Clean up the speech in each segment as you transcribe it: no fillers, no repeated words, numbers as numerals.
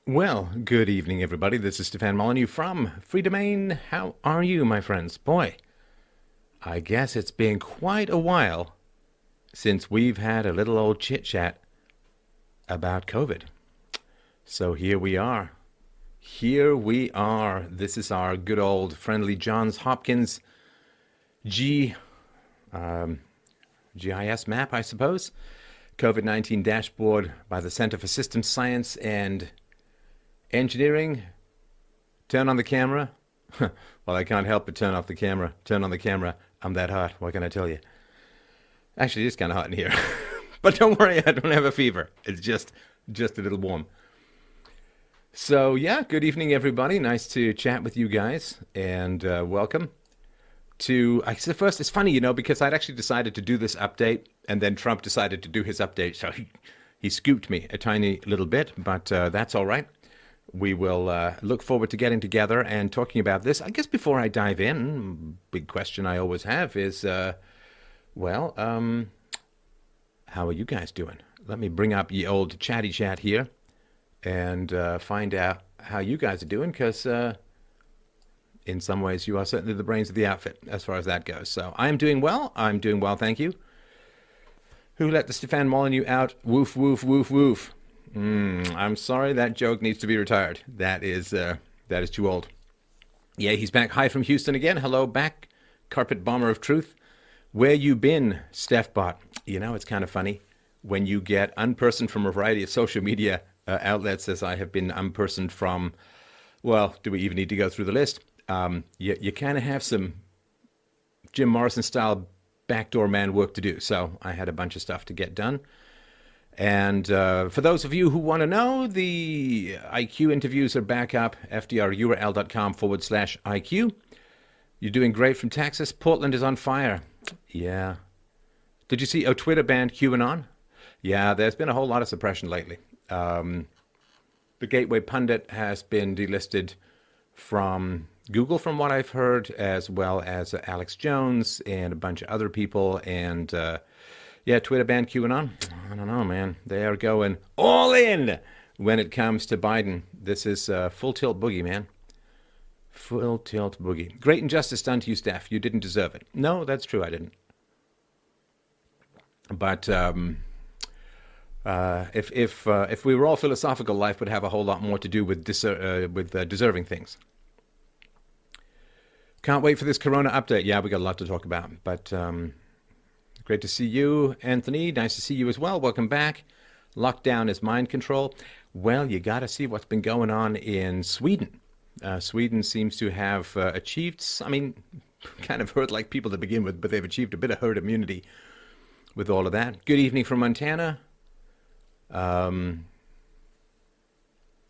Well, good evening, everybody. This is Stefan Molyneux from Free Domain. How are you, my friends? Boy, I guess it's been quite a while since we've had a little old chit-chat about COVID. So here we are. Here we are. This is our good old friendly Johns Hopkins G, GIS map, I suppose. COVID-19 dashboard by the Center for Systems Science and Engineering. Turn on the camera. Well, I can't help but turn off the camera. Turn on the camera. I'm that hot. What can I tell you? Actually, it's kind of hot in here. But don't worry, I don't have a fever. It's just a little warm. So, yeah, good evening, everybody. Nice to chat with you guys. And welcome to... I said first, it's funny, because I'd actually decided to do this update. And then Trump decided to do his update. So he scooped me a tiny little bit. But that's all right. We will look forward to getting together and talking about this. I guess before I dive in, big question I always have is, how are you guys doing? Let me bring up ye old chatty chat here and find out how you guys are doing, because in some ways you are certainly the brains of the outfit as far as that goes. So I'm doing well. I'm doing well, thank you. Who let the Stefan Molyneux out? Woof, woof, woof, woof. I'm sorry, that joke needs to be retired. That is too old. Yeah, he's back. Hi from Houston again. Hello back, carpet bomber of truth. Where you been, Stefbot? It's kind of funny when you get unpersoned from a variety of social media outlets, as I have been unpersoned from. Well, do we even need to go through the list? You kind of have some Jim Morrison style backdoor man work to do. So I had a bunch of stuff to get done. And for those of you who want to know, the IQ interviews are back up, fdrurl.com/IQ. You're doing great from Texas. Portland is on fire. Yeah. Did you see Twitter banned QAnon? Yeah, there's been a whole lot of suppression lately. The Gateway Pundit has been delisted from Google, from what I've heard, as well as Alex Jones and a bunch of other people. And yeah, Twitter banned QAnon. I don't know, man. They are going all in when it comes to Biden. This is full tilt boogie, man. Full tilt boogie. Great injustice done to you, Steph. You didn't deserve it. No, that's true. I didn't. But if we were all philosophical, life would have a whole lot more to do with deserving things. Can't wait for this Corona update. Yeah, we got a lot to talk about. But great to see you, Anthony. Nice to see you as well. Welcome back. Lockdown is mind control. Well, you got to see what's been going on in Sweden. Sweden seems to have achieved, kind of hurt like people to begin with, but they've achieved a bit of herd immunity with all of that. Good evening from Montana.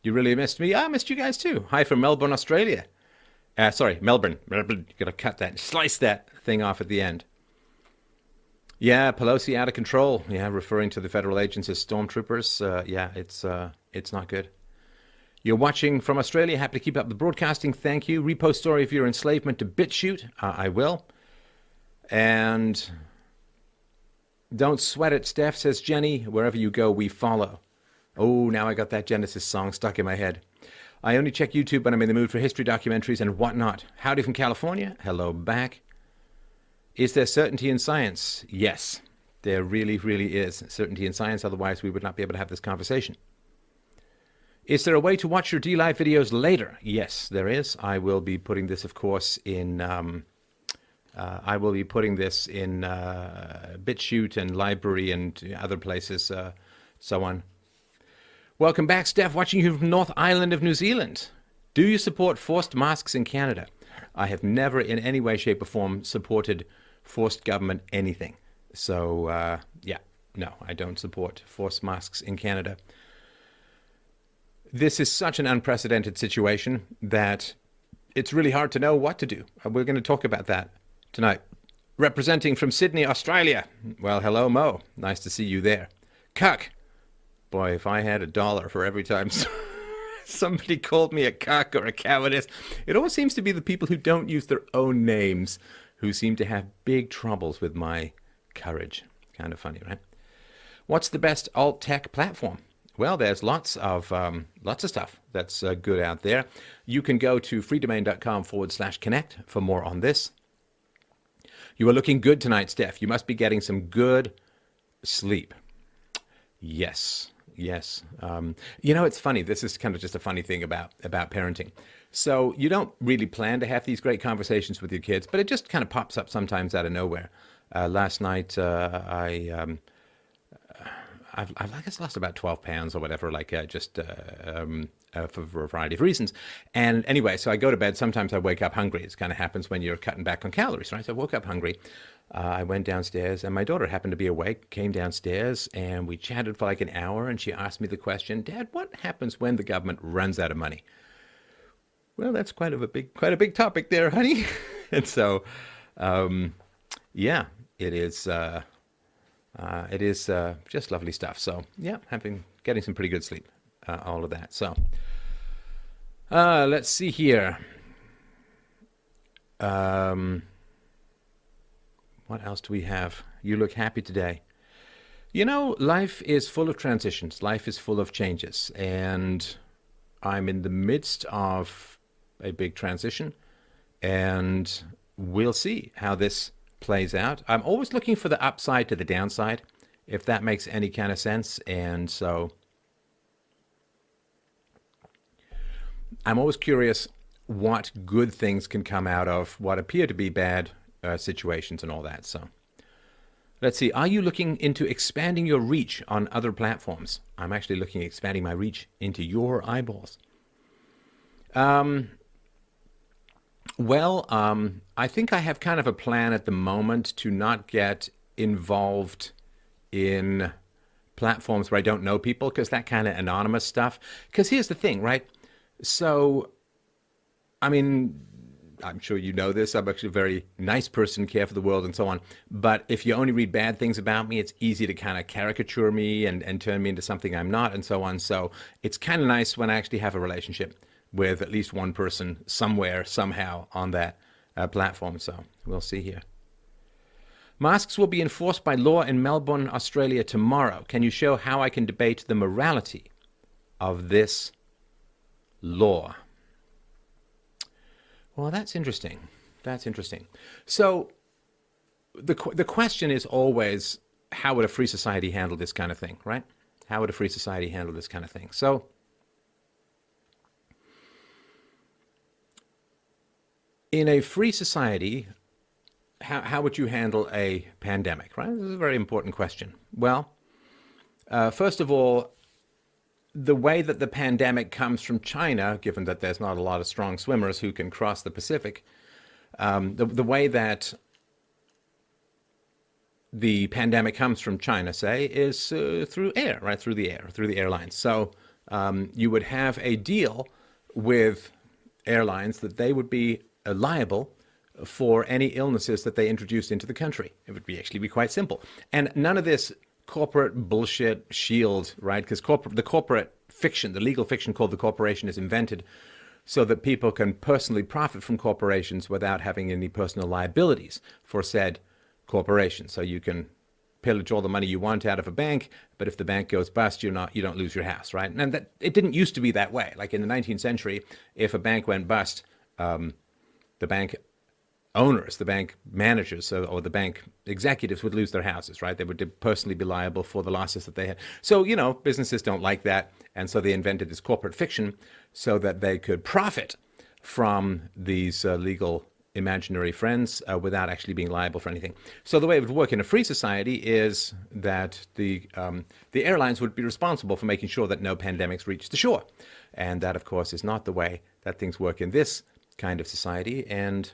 You really missed me? I missed you guys too. Hi from Melbourne, Australia. Sorry, Melbourne. You got to cut that, slice that thing off at the end. Yeah, Pelosi out of control. Yeah, referring to the federal agents as stormtroopers. Yeah, it's not good. You're watching from Australia. Happy to keep up the broadcasting. Thank you. Repost story of your enslavement to BitChute. I will. And don't sweat it, Steph, says Jenny. Wherever you go, we follow. Oh, now I got that Genesis song stuck in my head. I only check YouTube when I'm in the mood for history documentaries and whatnot. Howdy from California. Hello back. Is there certainty in science? Yes, there really, really is certainty in science. Otherwise, we would not be able to have this conversation. Is there a way to watch your DLive videos later? Yes, there is. I will be putting this, of course, in BitChute and Library and other places, so on. Welcome back, Steph, watching you from North Island of New Zealand. Do you support forced masks in Canada? I have never in any way, shape, or form supported forced government anything. So, yeah, no, I don't support forced masks in Canada. This is such an unprecedented situation that it's really hard to know what to do. We're going to talk about that tonight. Representing from Sydney, Australia. Well, hello, Mo. Nice to see you there. Cuck. Boy, if I had $1 for every time somebody called me a cuck or a cowardice. It always seems to be the people who don't use their own names who seem to have big troubles with my courage. Kind of funny, right? What's the best alt-tech platform? Well, there's lots of stuff that's good out there. You can go to freedomain.com/connect for more on this. You are looking good tonight, Steph. You must be getting some good sleep. Yes, yes. It's funny. This is kind of just a funny thing about parenting. So you don't really plan to have these great conversations with your kids, but it just kind of pops up sometimes out of nowhere. Last night, I've I guess lost about 12 pounds or whatever, like just for a variety of reasons. And anyway, so I go to bed. Sometimes I wake up hungry. It kind of happens when you're cutting back on calories, right? So I woke up hungry. I went downstairs, and my daughter happened to be awake, came downstairs, and we chatted for like an hour. And she asked me the question, Dad, what happens when the government runs out of money? Well, that's quite a big topic there, honey. And so, yeah, it is. It is just lovely stuff. So yeah, getting some pretty good sleep, all of that. So let's see here. What else do we have? You look happy today. Life is full of transitions. Life is full of changes, and I'm in the midst of a big transition, and we'll see how this plays out. I'm always looking for the upside to the downside, if that makes any kind of sense. And so I'm always curious what good things can come out of what appear to be bad situations and all that. So let's see. Are you looking into expanding your reach on other platforms? I'm actually looking at expanding my reach into your eyeballs. Well, I think I have kind of a plan at the moment to not get involved in platforms where I don't know people, because that kind of anonymous stuff. Because here's the thing, right? So, I mean, I'm sure you know this. I'm actually a very nice person, care for the world and so on. But if you only read bad things about me, it's easy to kind of caricature me and turn me into something I'm not and so on. So it's kind of nice when I actually have a relationship with at least one person somewhere, somehow on that platform. So we'll see here. Masks will be enforced by law in Melbourne, Australia tomorrow. Can you show how I can debate the morality of this law? Well, that's interesting. That's interesting. So the question is always, how would a free society handle this kind of thing, right? How would a free society handle this kind of thing? So in a free society, how would you handle a pandemic, right? This is a very important question. Well, first of all, the way that the pandemic comes from China, given that there's not a lot of strong swimmers who can cross the Pacific, the way that the pandemic comes from China, say, is through air, right? Through the airlines. So you would have a deal with airlines that they would be liable for any illnesses that they introduced into the country. It would actually be quite simple. And none of this corporate bullshit shield, right? Because the corporate fiction, the legal fiction called the corporation, is invented so that people can personally profit from corporations without having any personal liabilities for said corporation. So you can pillage all the money you want out of a bank, but if the bank goes bust, you don't lose your house, right? And that it didn't used to be that way. Like in the 19th century, if a bank went bust, the bank owners, the bank managers, or the bank executives would lose their houses, right? They would personally be liable for the losses that they had. So, businesses don't like that. And so they invented this corporate fiction so that they could profit from these legal imaginary friends without actually being liable for anything. So the way it would work in a free society is that the airlines would be responsible for making sure that no pandemics reach the shore. And that, of course, is not the way that things work in this kind of society. And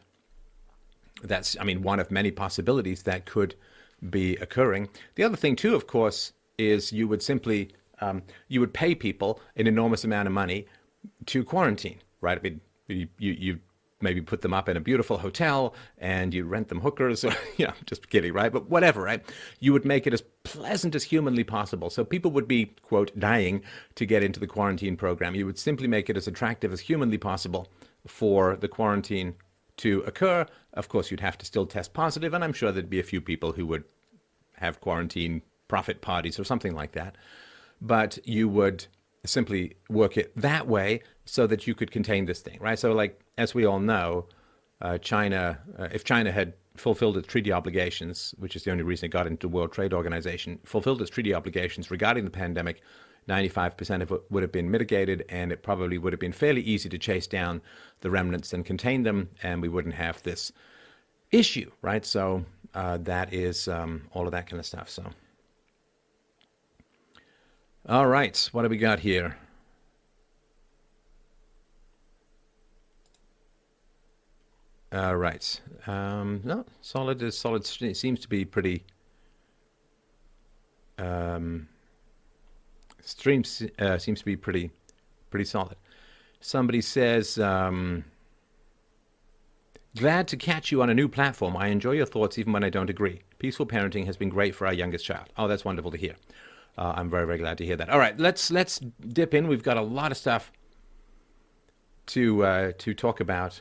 that's, one of many possibilities that could be occurring. The other thing, too, of course, is you would simply, you would pay people an enormous amount of money to quarantine, right? You maybe put them up in a beautiful hotel and you rent them hookers, or, just kidding, right? But whatever, right? You would make it as pleasant as humanly possible. So people would be, quote, dying to get into the quarantine program. You would simply make it as attractive as humanly possible for the quarantine to occur. Of course, you'd have to still test positive, and I'm sure there'd be a few people who would have quarantine profit parties or something like that. but you would simply work it that way so that you could contain this thing, right? So, like, as we all know, China, if China had fulfilled its treaty obligations, which is the only reason it got into the World Trade Organization, fulfilled its treaty obligations regarding the pandemic, 95% of it would have been mitigated, and it probably would have been fairly easy to chase down the remnants and contain them, and we wouldn't have this issue, right? So that is all of that kind of stuff. So, all right, what do we got here? All right. No, solid is solid. It seems to be pretty. Stream seems to be pretty solid. Somebody says, glad to catch you on a new platform. I enjoy your thoughts even when I don't agree. Peaceful parenting has been great for our youngest child. Oh, that's wonderful to hear. I'm very, very glad to hear that. All right, let's dip in. We've got a lot of stuff to talk about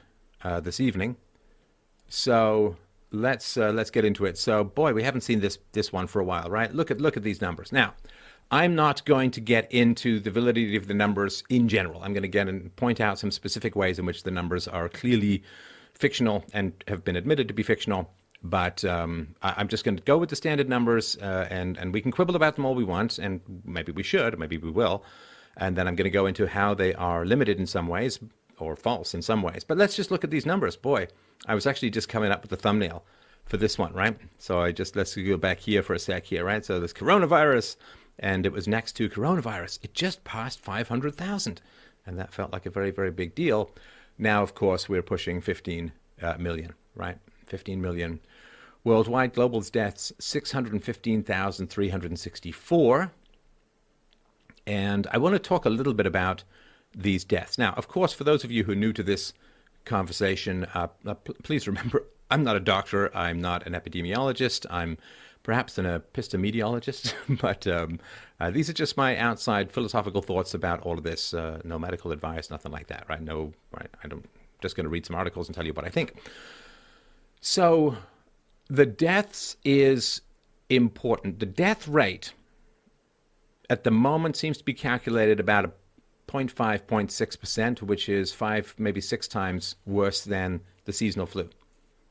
this evening. So let's get into it. So, boy, we haven't seen this one for a while, right? Look at these numbers. Now, I'm not going to get into the validity of the numbers in general. I'm going to get and point out some specific ways in which the numbers are clearly fictional and have been admitted to be fictional. But I'm just going to go with the standard numbers, and we can quibble about them all we want, and maybe we should, maybe we will. And then I'm going to go into how they are limited in some ways or false in some ways. But let's just look at these numbers. Boy, I was actually just coming up with the thumbnail for this one, right? So let's go back here for a sec here, right? So there's coronavirus, and it was next to coronavirus. It just passed 500,000, and that felt like a very, very big deal. Now, of course, we're pushing 15 million, right? 15 million. Worldwide global deaths, 615,364. And I want to talk a little bit about these deaths. Now, of course, for those of you who are new to this conversation, please remember, I'm not a doctor. I'm not an epidemiologist. I'm perhaps an epistemologist, but these are just my outside philosophical thoughts about all of this. No medical advice, nothing like that, right? No, right? I'm just going to read some articles and tell you what I think. So the deaths is important. The death rate at the moment seems to be calculated about a 0.5, 0.6%, which is 5, maybe 6 times worse than the seasonal flu.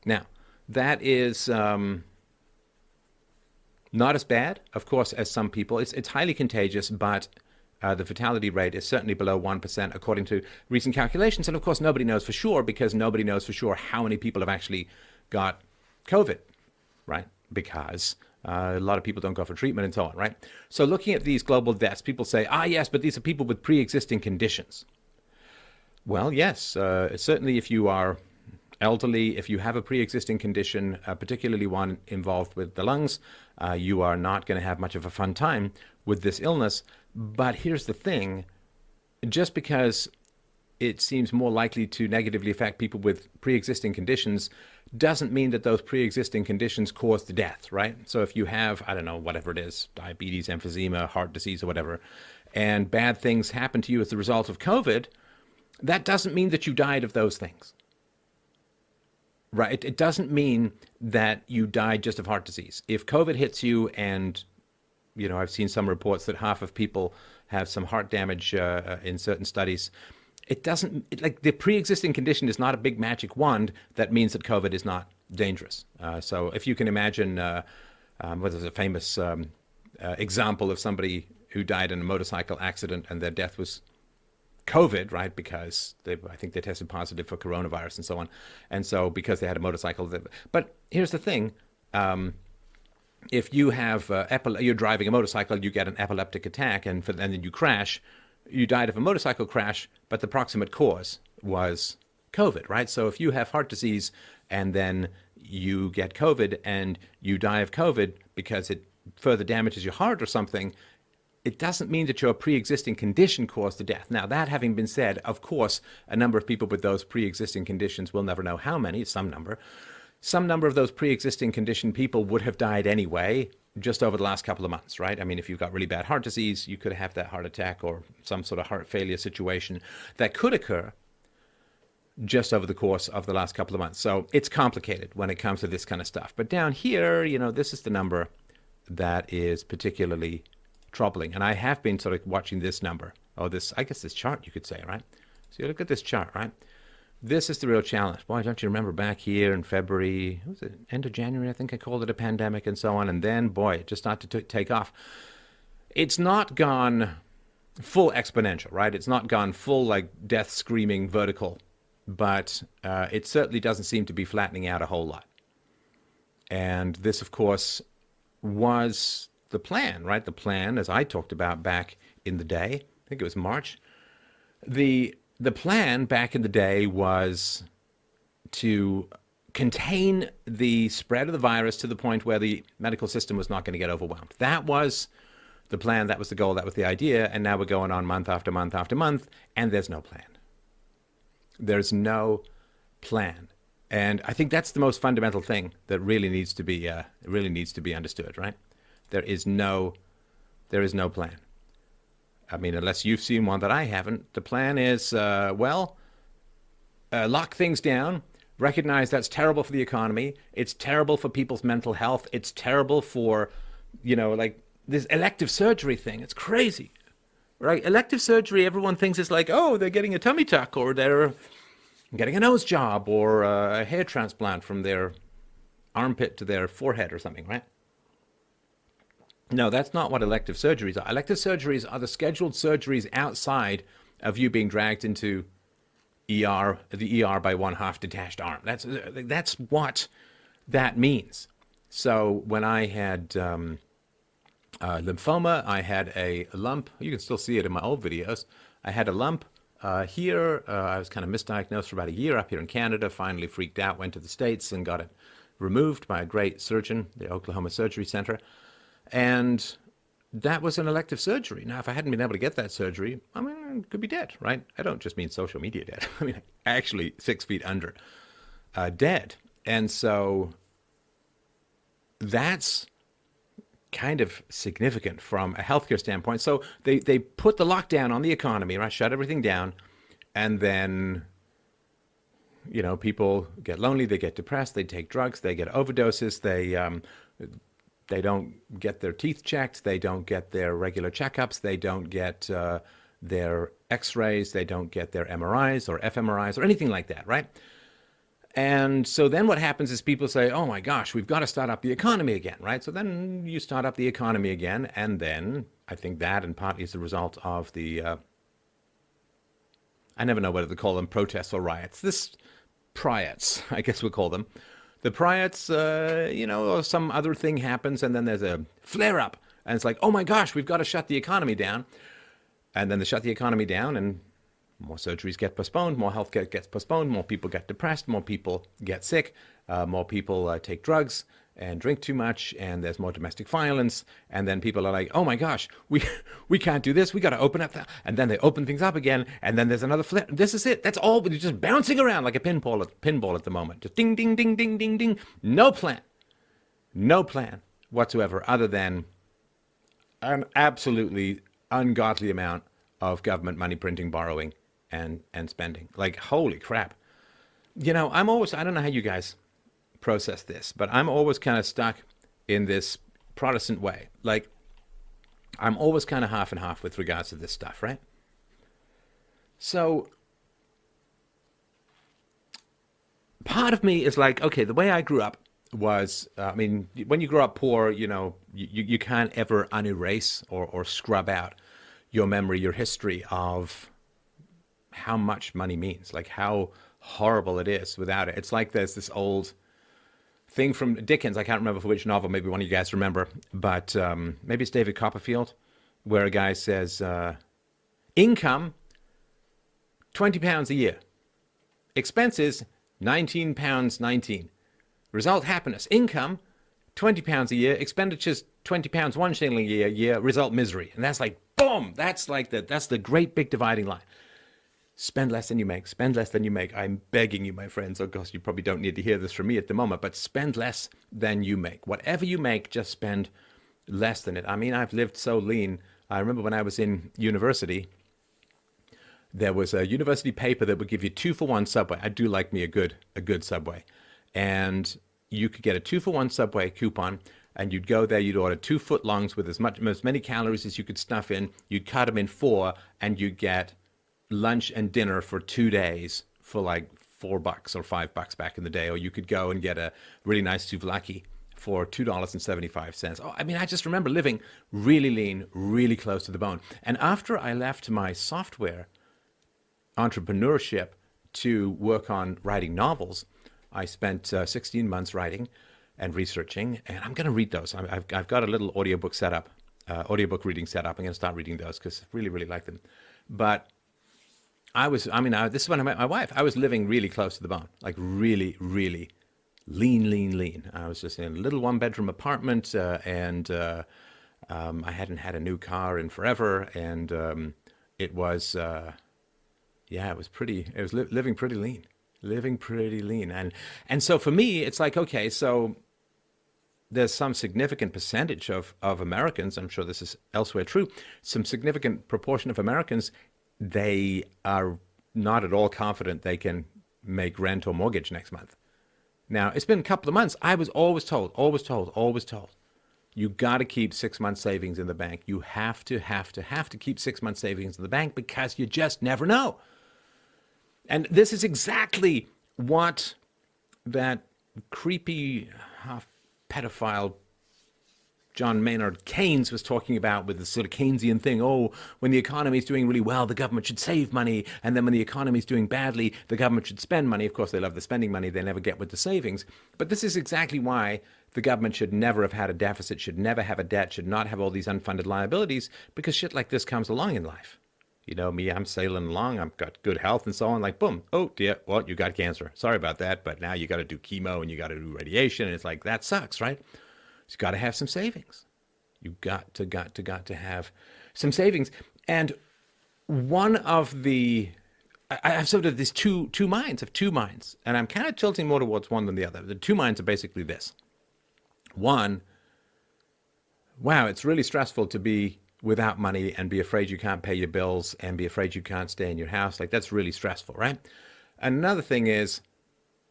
Now, that is not as bad, of course, as some people. It's highly contagious, but the fatality rate is certainly below 1% according to recent calculations. And of course, nobody knows for sure, because nobody knows for sure how many people have actually got COVID, right? Because a lot of people don't go for treatment and so on, right? So looking at these global deaths, people say, yes, but these are people with pre-existing conditions. Well, yes, certainly if you are elderly, if you have a pre-existing condition, particularly one involved with the lungs, you are not going to have much of a fun time with this illness. But here's the thing, just because it seems more likely to negatively affect people with pre-existing conditions doesn't mean that those pre-existing conditions cause the death, right? So if you have, I don't know, whatever it is, diabetes, emphysema, heart disease, or whatever, and bad things happen to you as a result of COVID, that doesn't mean that you died of those things, right? It doesn't mean that you died just of heart disease. If COVID hits you, and I've seen some reports that half of people have some heart damage in certain studies. It doesn't, like, the pre-existing condition is not a big magic wand that means that COVID is not dangerous. So if you can imagine, there's a famous example of somebody who died in a motorcycle accident and their death was COVID, right? Because I think they tested positive for coronavirus and so on. And so because they had a motorcycle, but here's the thing. If you have you're driving a motorcycle, you get an epileptic attack, and then you crash. You died of a motorcycle crash, but the proximate cause was COVID, right? So if you have heart disease and then you get COVID and you die of COVID because it further damages your heart or something, it doesn't mean that your pre-existing condition caused the death. Now, that having been said, of course, a number of people with those pre-existing conditions, we'll never know how many, some number of those pre-existing condition people would have died anyway, just over the last couple of months, right? I mean, if you've got really bad heart disease, you could have that heart attack or some sort of heart failure situation that could occur just over the course of the last couple of months. So it's complicated when it comes to this kind of stuff. But down here, this is the number that is particularly troubling. And I have been sort of watching this number, or this, I guess this chart, you could say, right? So you look at this chart, right? This is the real challenge. Boy, don't you remember back here in February, what was it, end of January, I think I called it a pandemic and so on. And then, boy, it just started to take off. It's not gone full exponential, right? It's not gone full, like, death screaming vertical, but it certainly doesn't seem to be flattening out a whole lot. And this, of course, was the plan, right? The plan, as I talked about back in the day, I think it was March, the plan back in the day was to contain the spread of the virus to the point where the medical system was not going to get overwhelmed. That was the plan, that was the goal, that was the idea, and now we're going on month after month after month, and there's no plan. There's no plan. And I think that's the most fundamental thing that really needs to be understood, right? There is no plan. I mean, unless you've seen one that I haven't, the plan is, lock things down, recognize that's terrible for the economy, it's terrible for people's mental health, it's terrible for, like this elective surgery thing. It's crazy, right? Elective surgery, everyone thinks it's like, oh, they're getting a tummy tuck, or they're getting a nose job, or a hair transplant from their armpit to their forehead or something, right? No, that's not what elective surgeries are. Elective surgeries are the scheduled surgeries outside of you being dragged into the ER by one half detached arm. That's what that means. So when I had lymphoma, I had a lump. You can still see it in my old videos. I had a lump here. I was kind of misdiagnosed for about a year up here in Canada, finally freaked out, went to the States and got it removed by a great surgeon, the Oklahoma Surgery Center. And that was an elective surgery. Now, if I hadn't been able to get that surgery, I mean, I could be dead, right? I don't just mean social media dead. I mean, actually 6 feet under dead. And so that's kind of significant from a healthcare standpoint. So they put the lockdown on the economy, right? Shut everything down. And then, people get lonely, they get depressed, they take drugs, they get overdoses, they don't get their teeth checked, they don't get their regular checkups, they don't get their x-rays, they don't get their MRIs or fMRIs or anything like that, right? And so then what happens is people say, oh my gosh, we've got to start up the economy again, right? So then you start up the economy again, and then I think that and partly is the result of the, I never know whether to call them protests or riots. Riots, I guess we'll call them. The riots, or some other thing happens, and then there's a flare-up, and it's like, oh my gosh, we've got to shut the economy down. And then they shut the economy down, and more surgeries get postponed, more healthcare gets postponed, more people get depressed, more people get sick, more people take drugs and drink too much, and there's more domestic violence, and then people are like, oh my gosh, we can't do this, we got to open up that, and then they open things up again, and then there's another flip. This is it. That's all, but you're just bouncing around like a pinball at the moment. Just ding, ding, ding, ding, ding, ding. No plan whatsoever, other than an absolutely ungodly amount of government money printing, borrowing, and spending. Like, holy crap. I don't know how you guys process this, but I'm always kind of stuck in this Protestant way. Like, I'm always kind of half and half with regards to this stuff, right? So part of me is like, okay, the way I grew up was, when you grow up poor, you can't ever unerase or scrub out your memory, your history of how much money means, like how horrible it is without it. It's like there's this old thing from Dickens, I can't remember for which novel, maybe one of you guys remember, but maybe it's David Copperfield, where a guy says, income, £20 a year. Expenses, £19.19. Result, happiness. Income, £20 a year. Expenditures, £20, 1 shilling a year. Result, misery. And that's like, boom! That's the great big dividing line. Spend less than you make. Spend less than you make. I'm begging you, my friends. Of course, you probably don't need to hear this from me at the moment, but spend less than you make. Whatever you make, just spend less than it. I mean, I've lived so lean. I remember when I was in university, there was a university paper that would give you 2-for-1 Subway. I do like me a good Subway. And you could get a 2-for-1 Subway coupon, And you'd go there, you'd order 2 footlongs with as many calories as you could stuff in. You'd cut them in four, and you'd get lunch and dinner for 2 days for like $4 or $5 back in the day. Or you could go and get a really nice souvlaki for $2.75. Oh, I mean, I just remember living really lean, really close to the bone. And after I left my software entrepreneurship to work on writing novels, I spent 16 months writing and researching, and I'm going to read those. I've got a little audiobook set up, audiobook reading set up. I'm going to start reading those because I really, really like them. But this is when I met my wife. I was living really close to the bone, like really, really lean. I was just in a little one-bedroom apartment, and I hadn't had a new car in forever, and it was, living pretty lean, and so for me, it's like, okay, so there's some significant percentage of Americans, I'm sure this is elsewhere true, some significant proportion of Americans, they are not at all confident they can make rent or mortgage next month. Now, it's been a couple of months. I was always told, you got to keep 6 months savings in the bank. You have to keep 6 months savings in the bank because you just never know. And this is exactly what that creepy half-pedophile John Maynard Keynes was talking about with the sort of Keynesian thing. Oh, when the economy is doing really well, the government should save money. And then when the economy is doing badly, the government should spend money. Of course, they love the spending money. They never get with the savings. But this is exactly why the government should never have had a deficit, should never have a debt, should not have all these unfunded liabilities, because shit like this comes along in life. You know me, I'm sailing along, I've got good health and so on, like, boom, oh dear, well, you got cancer. Sorry about that, but now you got to do chemo and you got to do radiation, and it's like, that sucks, right? So you got to have some savings. You got to have some savings. And one of the, I have sort of these two minds, and I'm kind of tilting more towards one than the other. The two minds are basically this. One, wow, it's really stressful to be without money and be afraid you can't pay your bills and be afraid you can't stay in your house. Like, that's really stressful, right? And another thing is,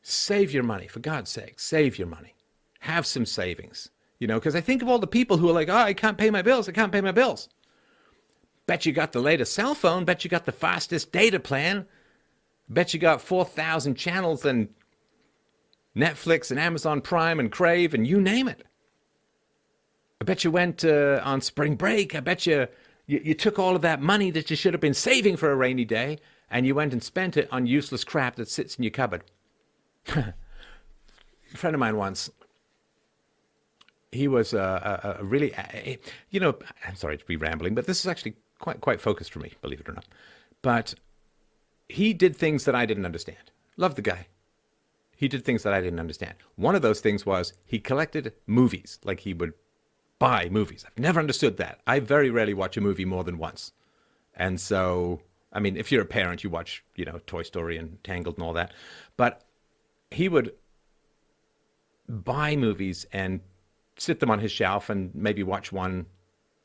save your money. For God's sake, save your money. Have some savings. You know, because I think of all the people who are like, oh, I can't pay my bills. Bet you got the latest cell phone. Bet you got the fastest data plan. Bet you got 4,000 channels and Netflix and Amazon Prime and Crave and you name it. I bet you went on spring break. I bet you took all of that money that you should have been saving for a rainy day and you went and spent it on useless crap that sits in your cupboard. A friend of mine once, he was a really, you know, I'm sorry to be rambling, but this is actually quite focused for me, believe it or not. But he did things that I didn't understand. Love the guy. He did things that I didn't understand. One of those things was he collected movies, like he would buy movies. I've never understood that. I very rarely watch a movie more than once. And so, I mean, if you're a parent, you watch, you know, Toy Story and Tangled and all that. But he would buy movies and sit them on his shelf and maybe watch one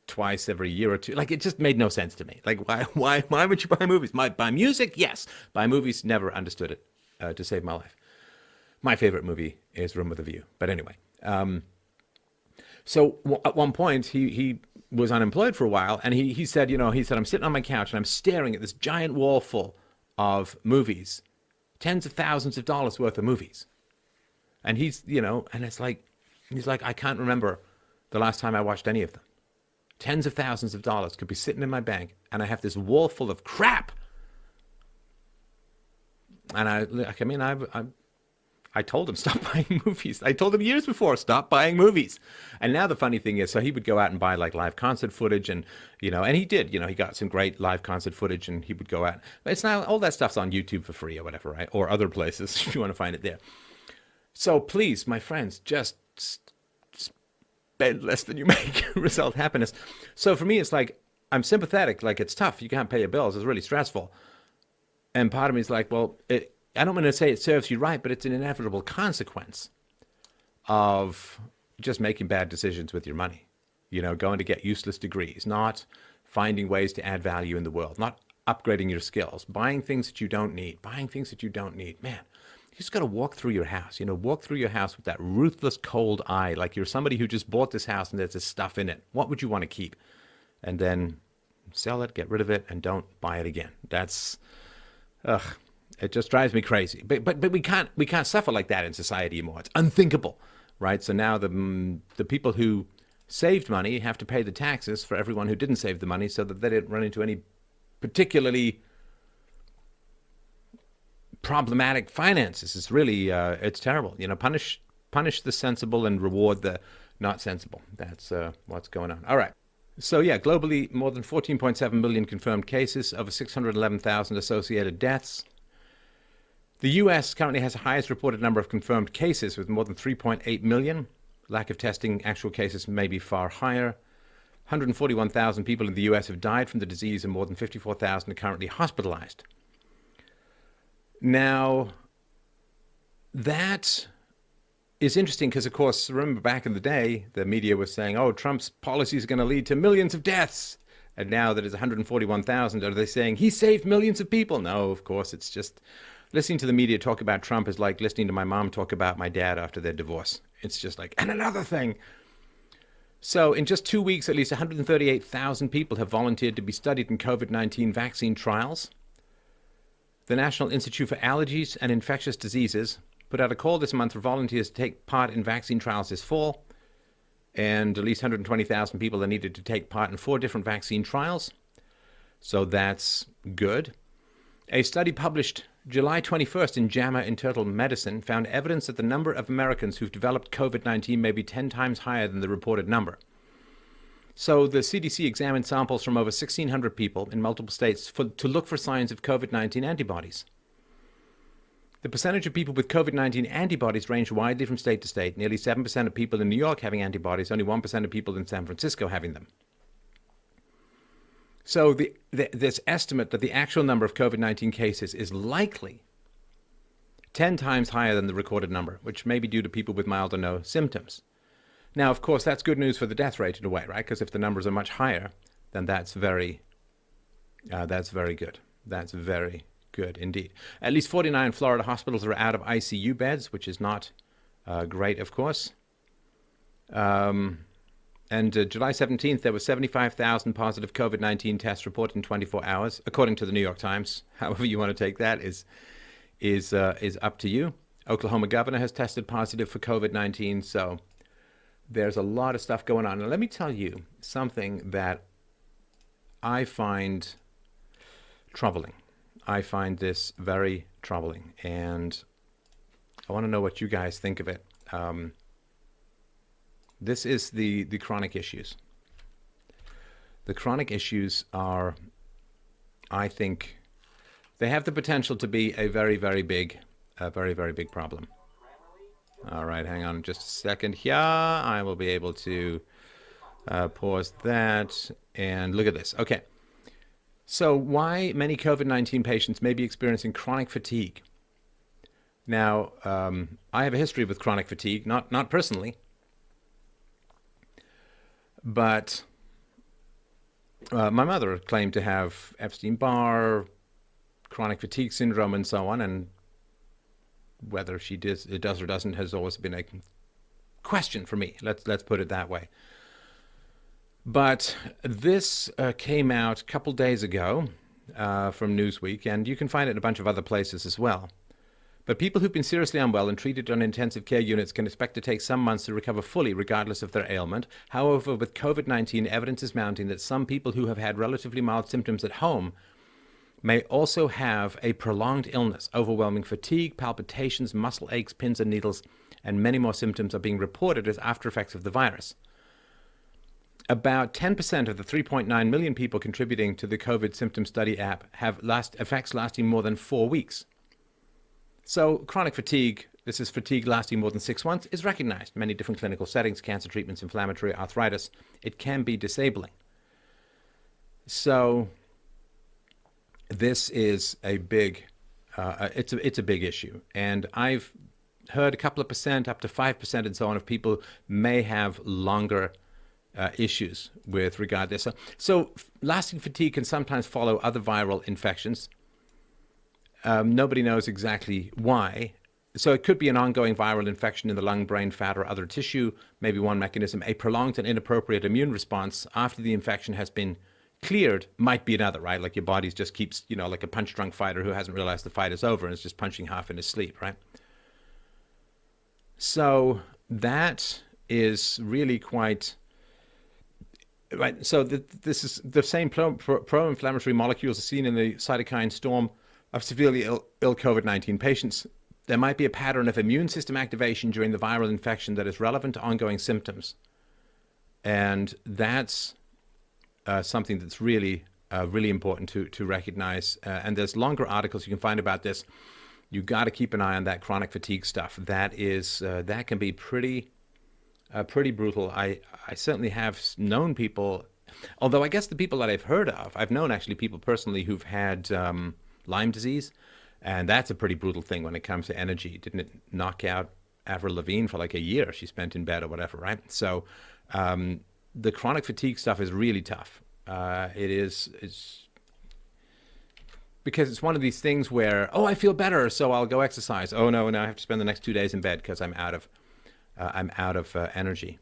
twice every year or two. Like, it just made no sense to me. Like, why would you buy movies? Buy music? Yes. Buy movies? Never understood it to save my life. My favorite movie is Room with a View. But anyway, so at one point, he was unemployed for a while, and he said, I'm sitting on my couch, and I'm staring at this giant wall full of movies, tens of thousands of dollars worth of movies. And he's like, I can't remember the last time I watched any of them. Tens of thousands of dollars could be sitting in my bank, and I have this wall full of crap. And I told him, stop buying movies. I told him years before, stop buying movies. And now the funny thing is, so he would go out and buy like live concert footage and he did, he got some great live concert footage and he would go out. But it's now, all that stuff's on YouTube for free or whatever, right? Or other places if you want to find it there. So please, my friends, just spend less than you make. Result happiness. So for me, it's like, I'm sympathetic. Like, it's tough. You can't pay your bills. It's really stressful. And part of me is like, well, I don't want to say it serves you right, but it's an inevitable consequence of just making bad decisions with your money. Going to get useless degrees, not finding ways to add value in the world, not upgrading your skills, buying things that you don't need, Man, You just got to walk through your house, walk through your house with that ruthless cold eye, like you're somebody who just bought this house and there's this stuff in it. What would you want to keep? And then sell it, get rid of it, and don't buy it again. That's, ugh, it just drives me crazy. But we can't suffer like that in society anymore. It's unthinkable, right? So now the people who saved money have to pay the taxes for everyone who didn't save the money, so that they didn't run into any particularly problematic finances. It's really it's terrible. Punish the sensible and reward the not sensible. That's what's going on. All right. So yeah, globally, more than 14.7 million confirmed cases, over 611,000 associated deaths. The U.S. currently has the highest reported number of confirmed cases, with more than 3.8 million. Lack of testing, actual cases may be far higher. 141,000 people in the U.S. have died from the disease, and more than 54,000 are currently hospitalized. Now, that is interesting because, of course, remember back in the day, the media was saying, oh, Trump's policies are going to lead to millions of deaths. And now that it's 141,000, are they saying he saved millions of people? No, of course, it's just listening to the media talk about Trump is like listening to my mom talk about my dad after their divorce. It's just like, and another thing. So in just 2 weeks, at least 138,000 people have volunteered to be studied in COVID-19 vaccine trials. The National Institute for Allergies and Infectious Diseases put out a call this month for volunteers to take part in vaccine trials this fall. And at least 120,000 people are needed to take part in 4 different vaccine trials. So that's good. A study published July 21st in JAMA Internal Medicine found evidence that the number of Americans who've developed COVID-19 may be 10 times higher than the reported number. So the CDC examined samples from over 1,600 people in multiple states to look for signs of COVID-19 antibodies. The percentage of people with COVID-19 antibodies ranged widely from state to state. Nearly 7% of people in New York having antibodies, only 1% of people in San Francisco having them. So this estimate that the actual number of COVID-19 cases is likely 10 times higher than the recorded number, which may be due to people with mild or no symptoms. Now, of course, that's good news for the death rate in a way, right? Because if the numbers are much higher, then that's very good. That's very good indeed. At least 49 Florida hospitals are out of ICU beds, which is not great, of course. And July 17th, there were 75,000 positive COVID-19 tests reported in 24 hours, according to the New York Times. However you want to take that is up to you. Oklahoma governor has tested positive for COVID-19, so there's a lot of stuff going on. And let me tell you something that I find troubling. I find this very troubling, and I want to know what you guys think of it. This is the chronic issues. The chronic issues are, I think, they have the potential to be a very, very big problem. All right, hang on just a second here. I will be able to pause that and look at this. Okay. So why many COVID-19 patients may be experiencing chronic fatigue. Now, I have a history with chronic fatigue, not personally, but my mother claimed to have Epstein-Barr, chronic fatigue syndrome, and so on, and whether it does or doesn't has always been a question for me. Let's put it that way. But this came out a couple days ago from Newsweek, and you can find it in a bunch of other places as well. But people who've been seriously unwell and treated on intensive care units can expect to take some months to recover fully, regardless of their ailment. However, with COVID-19, evidence is mounting that some people who have had relatively mild symptoms at home may also have a prolonged illness. Overwhelming fatigue, palpitations, muscle aches, pins and needles, and many more symptoms are being reported as after effects of the virus. About 10% of the 3.9 million people contributing to the COVID symptom study app have effects lasting more than 4 weeks. So chronic fatigue, this is fatigue lasting more than 6 months, is recognized in many different clinical settings, cancer treatments, inflammatory arthritis. It can be disabling. So this is a big, it's a big issue. And I've heard a couple of percent, up to 5% and so on, of people may have longer issues with regard to this. So lasting fatigue can sometimes follow other viral infections. Nobody knows exactly why. So it could be an ongoing viral infection in the lung, brain, fat, or other tissue, maybe one mechanism. A prolonged and inappropriate immune response after the infection has been cleared might be another, right? Like your body just keeps, like a punch-drunk fighter who hasn't realized the fight is over and is just punching half in his sleep, right? So that is really quite right. So this is the same pro-inflammatory molecules are seen in the cytokine storm of severely ill COVID-19 patients. There might be a pattern of immune system activation during the viral infection that is relevant to ongoing symptoms. And that's something that's really, really important to recognize. And there's longer articles you can find about this. You got to keep an eye on that chronic fatigue stuff. That can be pretty brutal. I certainly have known people, although I guess the people that I've heard of, I've known actually people personally who've had Lyme disease, and that's a pretty brutal thing when it comes to energy. Didn't it knock out Avril Lavigne for like a year she spent in bed or whatever, right? So the chronic fatigue stuff is really tough. It's because it's one of these things where, oh, I feel better, so I'll go exercise. Oh no, now I have to spend the next 2 days in bed because I'm out of energy.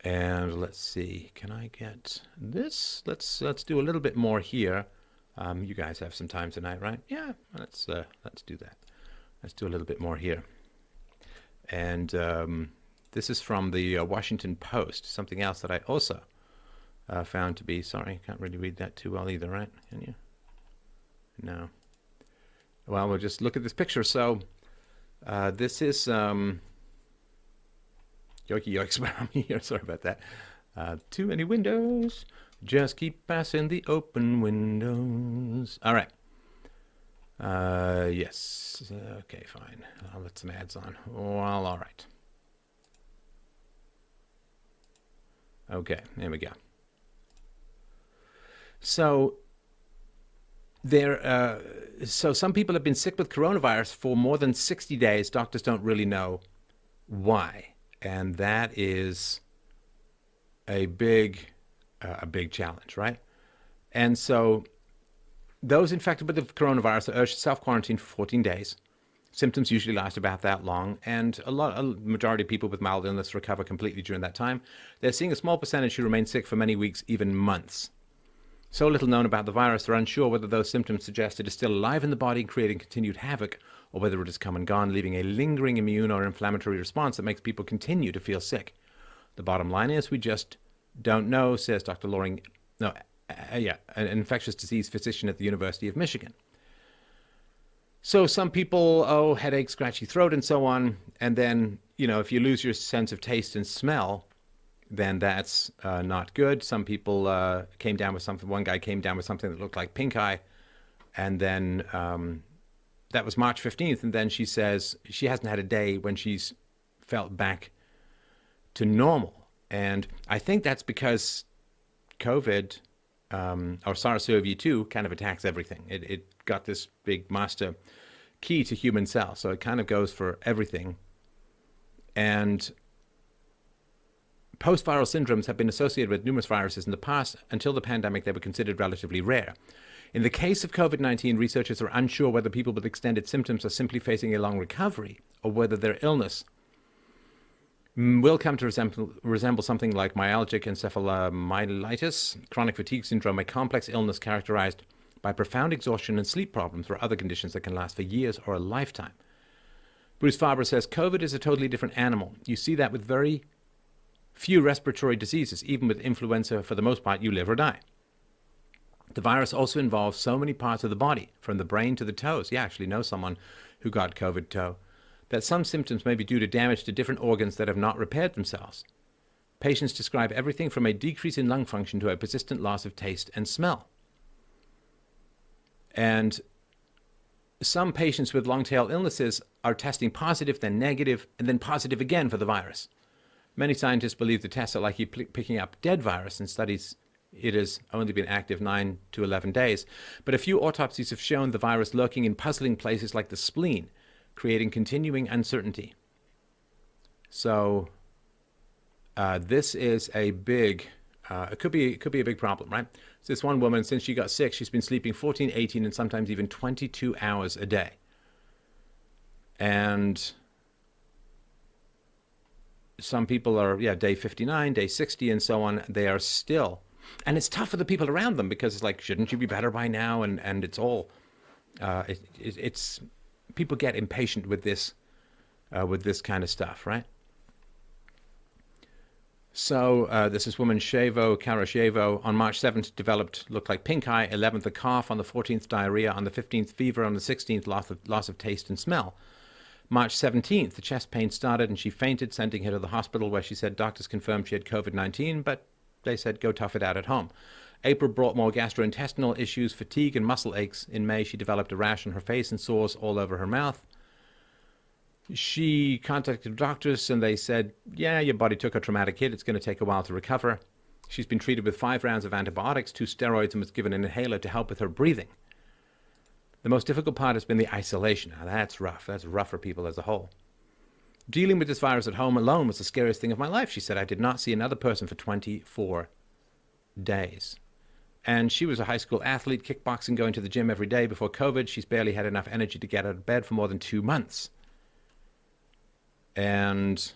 And let's see, can I get this? Let's do a little bit more here. You guys have some time tonight, right? Yeah, let's do that. Let's do a little bit more here. And this is from the Washington Post, something else that I also found to be, sorry, can't really read that too well either, right? Can you? No. Well, we'll just look at this picture. So this is Yoki Yoik's around me here. Sorry about that. Too many windows. Just keep passing the open windows. All right. Yes. Okay, fine. I'll let some ads on. Well, all right. Okay, there we go. So so some people have been sick with coronavirus for more than 60 days. Doctors don't really know why, and that is a big challenge, right? And so those infected with the coronavirus are urged to self-quarantine for 14 days. Symptoms usually last about that long, and a majority of people with mild illness recover completely during that time. They're seeing a small percentage who remain sick for many weeks, even months. So little known about the virus, they're unsure whether those symptoms suggest it is still alive in the body, creating continued havoc, or whether it has come and gone, leaving a lingering immune or inflammatory response that makes people continue to feel sick. The bottom line is we just don't know, says Dr. Loring, an infectious disease physician at the University of Michigan. So some people, headache, scratchy throat, and so on. And then, if you lose your sense of taste and smell, then that's not good. Some people came down with something. One guy came down with something that looked like pink eye. And then that was March 15th. And then she says she hasn't had a day when she's felt back to normal. And I think that's because COVID or SARS-CoV-2 kind of attacks everything. It got this big master key to human cells. So it kind of goes for everything. And post-viral syndromes have been associated with numerous viruses in the past. Until the pandemic, they were considered relatively rare. In the case of COVID-19, researchers are unsure whether people with extended symptoms are simply facing a long recovery or whether their illness will come to resemble something like myalgic encephalomyelitis, chronic fatigue syndrome, a complex illness characterized by profound exhaustion and sleep problems or other conditions that can last for years or a lifetime. Bruce Farber says, COVID is a totally different animal. You see that with very few respiratory diseases. Even with influenza, for the most part, you live or die. The virus also involves so many parts of the body, from the brain to the toes. You actually know someone who got COVID toe. That some symptoms may be due to damage to different organs that have not repaired themselves. Patients describe everything from a decrease in lung function to a persistent loss of taste and smell. And some patients with long-tail illnesses are testing positive, then negative, and then positive again for the virus. Many scientists believe the tests are likely picking up dead virus. In studies, it has only been active 9 to 11 days. But a few autopsies have shown the virus lurking in puzzling places like the spleen, creating continuing uncertainty. So this is a big, it could be a big problem, right? So this one woman, since she got sick, she's been sleeping 14, 18, and sometimes even 22 hours a day. And some people are, yeah, day 59, day 60, and so on. They are still, and it's tough for the people around them because it's like, shouldn't you be better by now? And it's all, it's people get impatient with this kind of stuff, right? So this is woman Kara Shavo, on March 7th looked like pink eye, 11th a cough, on the 14th diarrhea, on the 15th fever, on the 16th loss of taste and smell. March 17th, the chest pain started and she fainted, sending her to the hospital where she said doctors confirmed she had COVID-19, but they said go tough it out at home. April brought more gastrointestinal issues, fatigue and muscle aches. In May, she developed a rash on her face and sores all over her mouth. She contacted doctors and they said, yeah, your body took a traumatic hit. It's going to take a while to recover. She's been treated with 5 rounds of antibiotics, 2 steroids, and was given an inhaler to help with her breathing. The most difficult part has been the isolation. Now, that's rough. That's rough for people as a whole. Dealing with this virus at home alone was the scariest thing of my life, she said. I did not see another person for 24 days. And she was a high school athlete, kickboxing, going to the gym every day. Before COVID, she's barely had enough energy to get out of bed for more than 2 months. And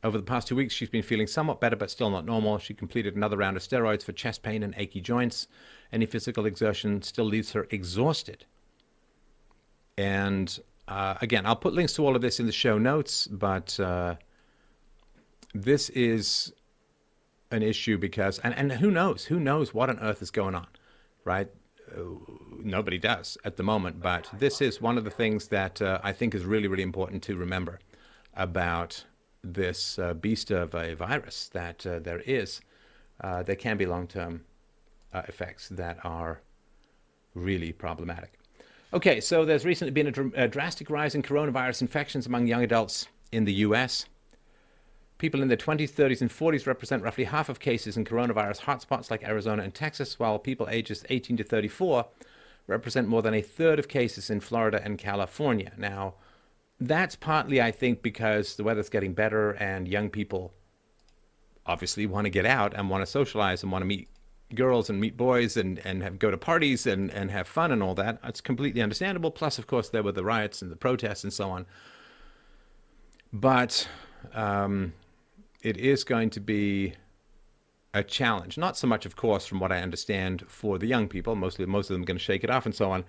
over the past 2 weeks, she's been feeling somewhat better, but still not normal. She completed another round of steroids for chest pain and achy joints. Any physical exertion still leaves her exhausted. And again, I'll put links to all of this in the show notes, but this is an issue because, and who knows what on earth is going on, right? Nobody does at the moment, but this is one of the things that I think is really, really important to remember about this beast of a virus, that there can be long-term effects that are really problematic. Okay, so there's recently been a drastic rise in coronavirus infections among young adults in the US. People in their 20s, 30s, and 40s represent roughly half of cases in coronavirus hotspots like Arizona and Texas, while people ages 18 to 34 represent more than a third of cases in Florida and California. Now, that's partly, I think, because the weather's getting better and young people obviously want to get out and want to socialize and want to meet girls and meet boys and go to parties and have fun and all that. It's completely understandable. Plus, of course, there were the riots and the protests and so on. But it is going to be a challenge. Not so much, of course, from what I understand, for the young people. Most of them are going to shake it off and so on.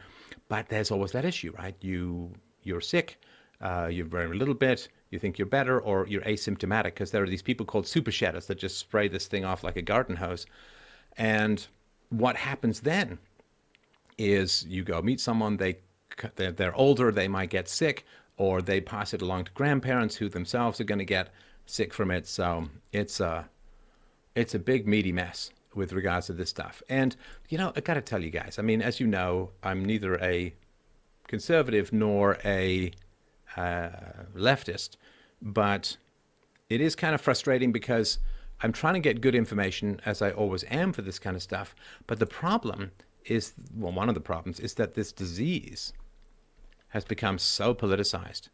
But there's always that issue, right? You're sick. You're very little bit. You think you're better, or you're asymptomatic, because there are these people called super shedders that just spray this thing off like a garden hose. And what happens then is you go meet someone, they're older, they might get sick, or they pass it along to grandparents who themselves are going to get sick from it. So it's a big meaty mess with regards to this stuff. And, you know, I got to tell you guys, I mean, as you know, I'm neither a conservative nor a leftist, but it is kind of frustrating because I'm trying to get good information, as I always am for this kind of stuff. But the problem is, well, one of the problems is that this disease has become so politicized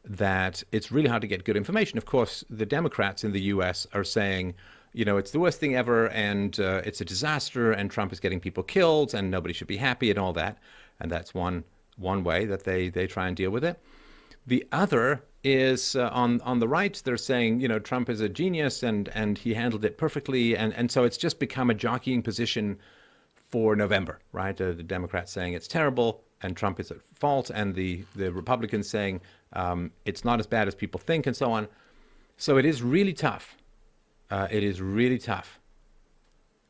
that it's really hard to get good information. Of course, the Democrats in the U.S. are saying, you know, it's the worst thing ever, and it's a disaster, and Trump is getting people killed, and nobody should be happy, and all that. And that's one way that they try and deal with it. The other is on the right, they're saying, you know, Trump is a genius and he handled it perfectly. And so it's just become a jockeying position for November, right? The Democrats saying it's terrible and Trump is at fault, and the Republicans saying it's not as bad as people think, and so on. So it is really tough. It is really tough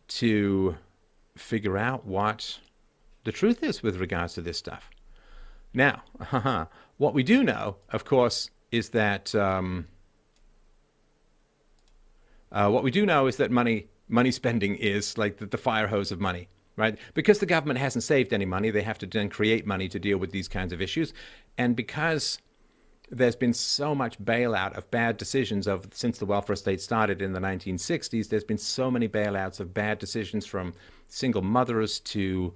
to figure out what the truth is with regards to this stuff. Now, what we do know, of course, is that money spending is like the fire hose of money, right? Because the government hasn't saved any money, they have to then create money to deal with these kinds of issues. And because there's been so much bailout of bad decisions since the welfare state started in the 1960s, there's been so many bailouts of bad decisions, from single mothers to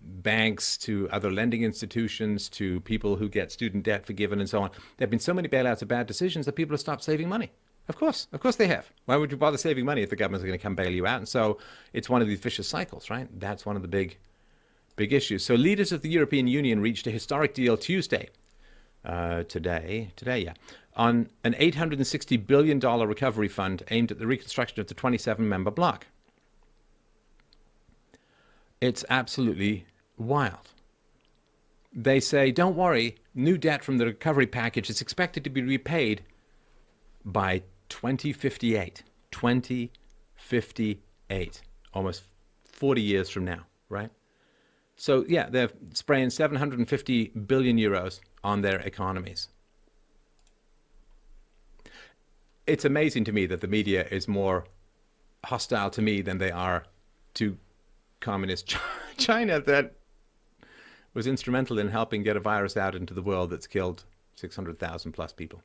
banks to other lending institutions to people who get student debt forgiven and so on. There have been so many bailouts of bad decisions that people have stopped saving money. Of course they have. Why would you bother saving money if the government's going to come bail you out? And so it's one of these vicious cycles, right? That's one of the big issues. So leaders of the European Union reached a historic deal Tuesday today, yeah, on an $860 billion recovery fund aimed at the reconstruction of the 27-member bloc. It's absolutely wild. They say, don't worry, new debt from the recovery package is expected to be repaid by 2058. 2058. Almost 40 years from now, right? So, yeah, they're spraying 750 billion euros on their economies. It's amazing to me that the media is more hostile to me than they are to communist China, that was instrumental in helping get a virus out into the world that's killed 600,000 plus people.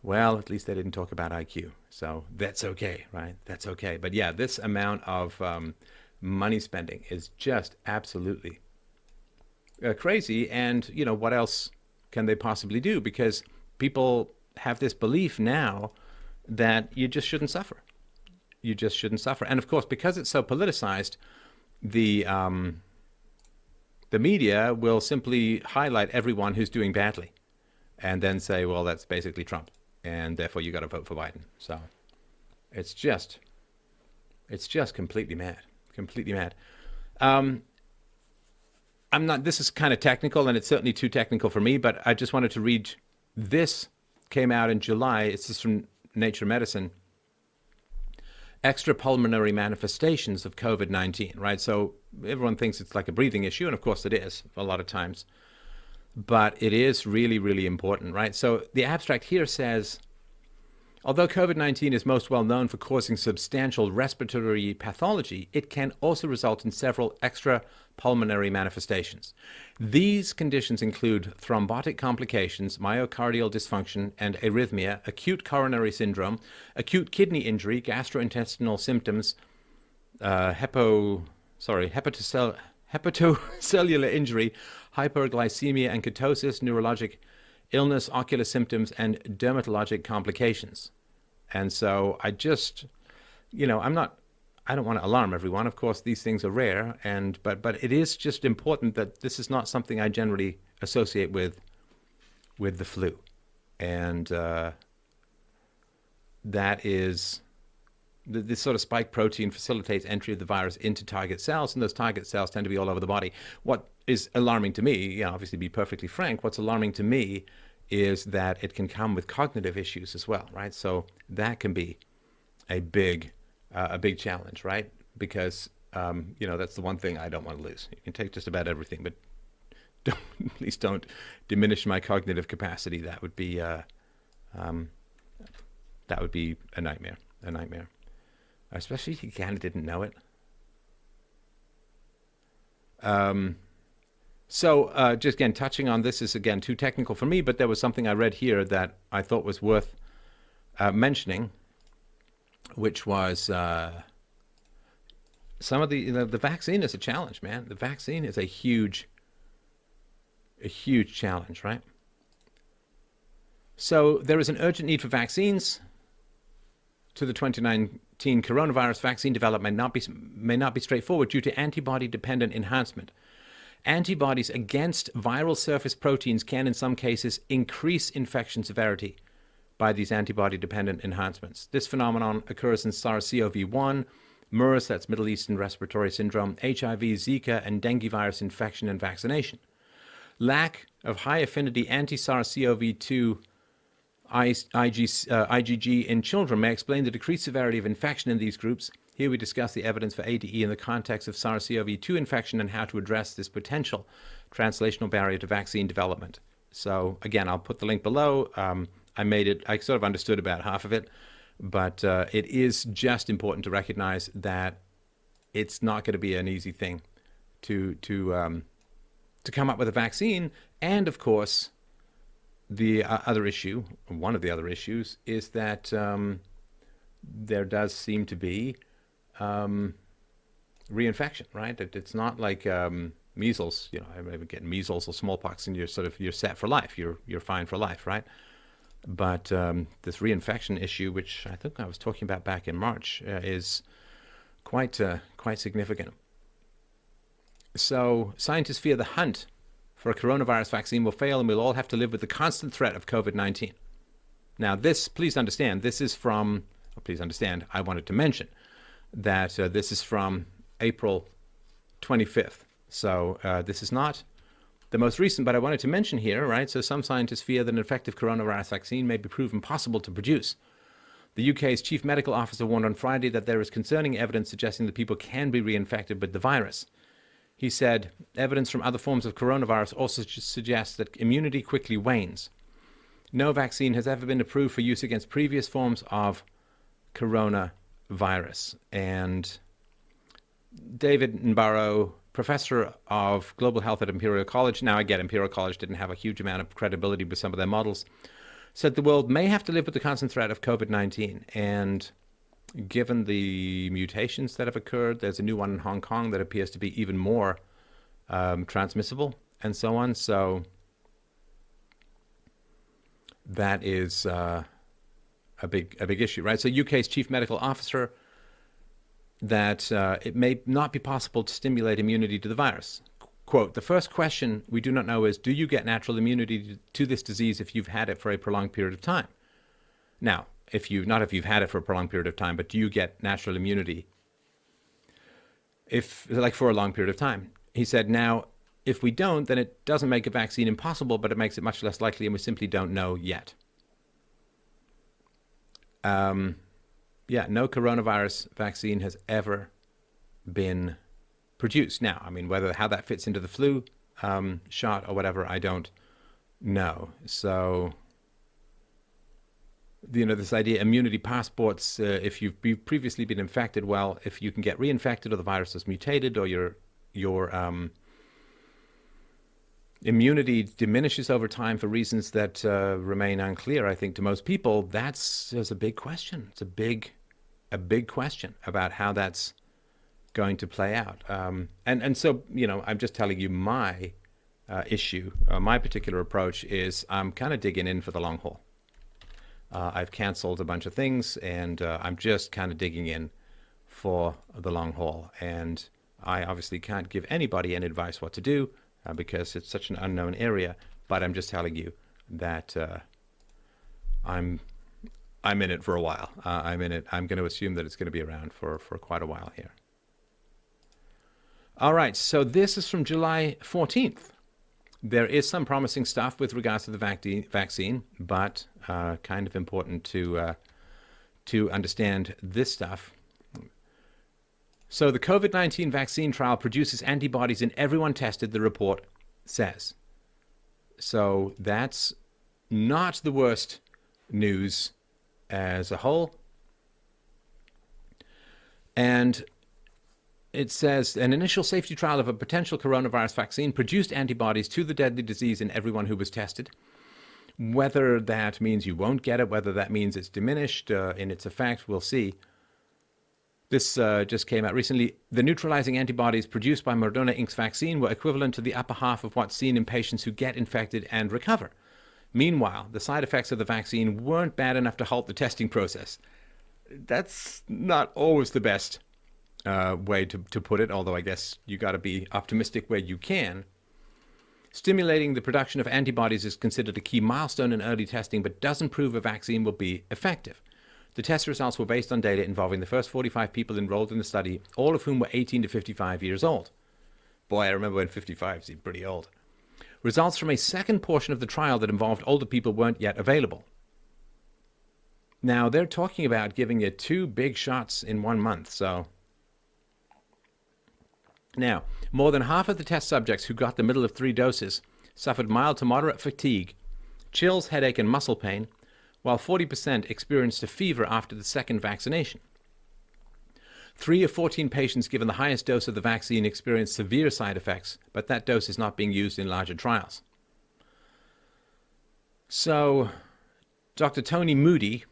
Well, at least they didn't talk about IQ, so that's okay, right? That's okay. But yeah, this amount of money spending is just absolutely crazy. And, you know, what else can they possibly do? Because people have this belief now that you just shouldn't suffer. You just shouldn't suffer. And of course, because it's so politicized, the media will simply highlight everyone who's doing badly and then say, well, that's basically Trump, and therefore you got to vote for Biden. So it's just completely mad, completely mad. I'm not, this is kind of technical, and it's certainly too technical for me, but I just wanted to read, this came out in July. It's just from Nature Medicine. Extrapulmonary manifestations of COVID-19, right? So everyone thinks it's like a breathing issue, and of course it is a lot of times, but it is really, really important, right? So the abstract here says, although COVID-19 is most well known for causing substantial respiratory pathology, it can also result in several extrapulmonary manifestations. These conditions include thrombotic complications, myocardial dysfunction and arrhythmia, acute coronary syndrome, acute kidney injury, gastrointestinal symptoms, hepatocellular injury, hyperglycemia and ketosis, neurologic illness, ocular symptoms, and dermatologic complications. And so I just, you know, I don't want to alarm everyone. Of course, these things are rare, but it is just important that this is not something I generally associate with the flu. And that is, this sort of spike protein facilitates entry of the virus into target cells, and those target cells tend to be all over the body. What is alarming to me, you know, obviously be perfectly frank, what's alarming to me is that it can come with cognitive issues as well, right? So that can be a big challenge, right? Because, you know, that's the one thing I don't want to lose. You can take just about everything, but please don't diminish my cognitive capacity. That would be a nightmare, especially if you kind of didn't know it. So just again, touching on this is again too technical for me, but there was something I read here that I thought was worth mentioning, which was some of the vaccine is a challenge, man. The vaccine is a huge challenge, right? So there is an urgent need for vaccines. To the 2019 coronavirus vaccine development may not be straightforward due to antibody-dependent enhancement. Antibodies against viral surface proteins can, in some cases, increase infection severity by these antibody-dependent enhancements. This phenomenon occurs in SARS-CoV-1, MERS, that's Middle Eastern Respiratory Syndrome, HIV, Zika, and dengue virus infection and vaccination. Lack of high-affinity anti-SARS-CoV-2 IgG in children may explain the decreased severity of infection in these groups. Here we discuss the evidence for ADE in the context of SARS-CoV-2 infection and how to address this potential translational barrier to vaccine development. So again, I'll put the link below. I sort of understood about half of it, but it is just important to recognize that it's not going to be an easy thing to come up with a vaccine. And of course, the other issue, one of the other issues, is that there does seem to be reinfection, right? It's not like measles. You know, I maybe get measles or smallpox, and you're set for life. You're fine for life, right? But this reinfection issue, which I think I was talking about back in March, is quite significant. So scientists fear the hunt for a coronavirus vaccine will fail and we'll all have to live with the constant threat of COVID-19. Now this, please understand, this is from, please understand, I wanted to mention that this is from April 25th. So this is not the most recent, but I wanted to mention here, right? So some scientists fear that an effective coronavirus vaccine may be proven possible to produce. The UK's chief medical officer warned on Friday that there is concerning evidence suggesting that people can be reinfected with the virus. He said, evidence from other forms of coronavirus also suggests that immunity quickly wanes. No vaccine has ever been approved for use against previous forms of coronavirus. And David Nabarro, professor of global health at Imperial College, now I get Imperial College didn't have a huge amount of credibility with some of their models, said the world may have to live with the constant threat of COVID-19. And given the mutations that have occurred, there's a new one in Hong Kong that appears to be even more transmissible and so on. So that is a big issue, right? So UK's chief medical officer that it may not be possible to stimulate immunity to the virus. Quote, the first question we do not know is, do you get natural immunity to this disease if you've had it for a prolonged period of time? Now, not if you've had it for a prolonged period of time, but do you get natural immunity for a long period of time? He said, now, if we don't, then it doesn't make a vaccine impossible, but it makes it much less likely, and we simply don't know yet. Yeah, no coronavirus vaccine has ever been produced. Now, I mean, how that fits into the flu shot or whatever, I don't know. So, this idea, immunity passports, if you've previously been infected, well, if you can get reinfected or the virus has mutated or your immunity diminishes over time for reasons that remain unclear, I think, to most people, that's a big question. It's a big question about how that's going to play out. And so, I'm just telling you my issue, my particular approach is I'm kind of digging in for the long haul. I've canceled a bunch of things, and I'm just kind of digging in for the long haul. And I obviously can't give anybody any advice what to do because it's such an unknown area. But I'm just telling you that I'm in it for a while. I'm in it. I'm going to assume that it's going to be around for quite a while here. All right, so this is from July 14th. There is some promising stuff with regards to the vaccine, but kind of important to understand this stuff. So the COVID-19 vaccine trial produces antibodies in everyone tested, the report says. So that's not the worst news as a whole. And it says an initial safety trial of a potential coronavirus vaccine produced antibodies to the deadly disease in everyone who was tested. Whether that means you won't get it, whether that means it's diminished in its effect, we'll see. This just came out recently. The neutralizing antibodies produced by Moderna Inc.'s vaccine were equivalent to the upper half of what's seen in patients who get infected and recover. Meanwhile, the side effects of the vaccine weren't bad enough to halt the testing process. That's not always the best way to put it, although I guess you got to be optimistic where you can. Stimulating the production of antibodies is considered a key milestone in early testing, but doesn't prove a vaccine will be effective. The test results were based on data involving the first 45 people enrolled in the study, all of whom were 18 to 55 years old. Boy, I remember when 55 seemed pretty old. Results from a second portion of the trial that involved older people weren't yet available. Now, they're talking about giving you 2 big shots in 1 month, so... Now, more than half of the test subjects who got the middle of 3 doses suffered mild to moderate fatigue, chills, headache, and muscle pain, while 40% experienced a fever after the second vaccination. 3 of 14 patients given the highest dose of the vaccine experienced severe side effects, but that dose is not being used in larger trials. So, Dr. Tony Moody,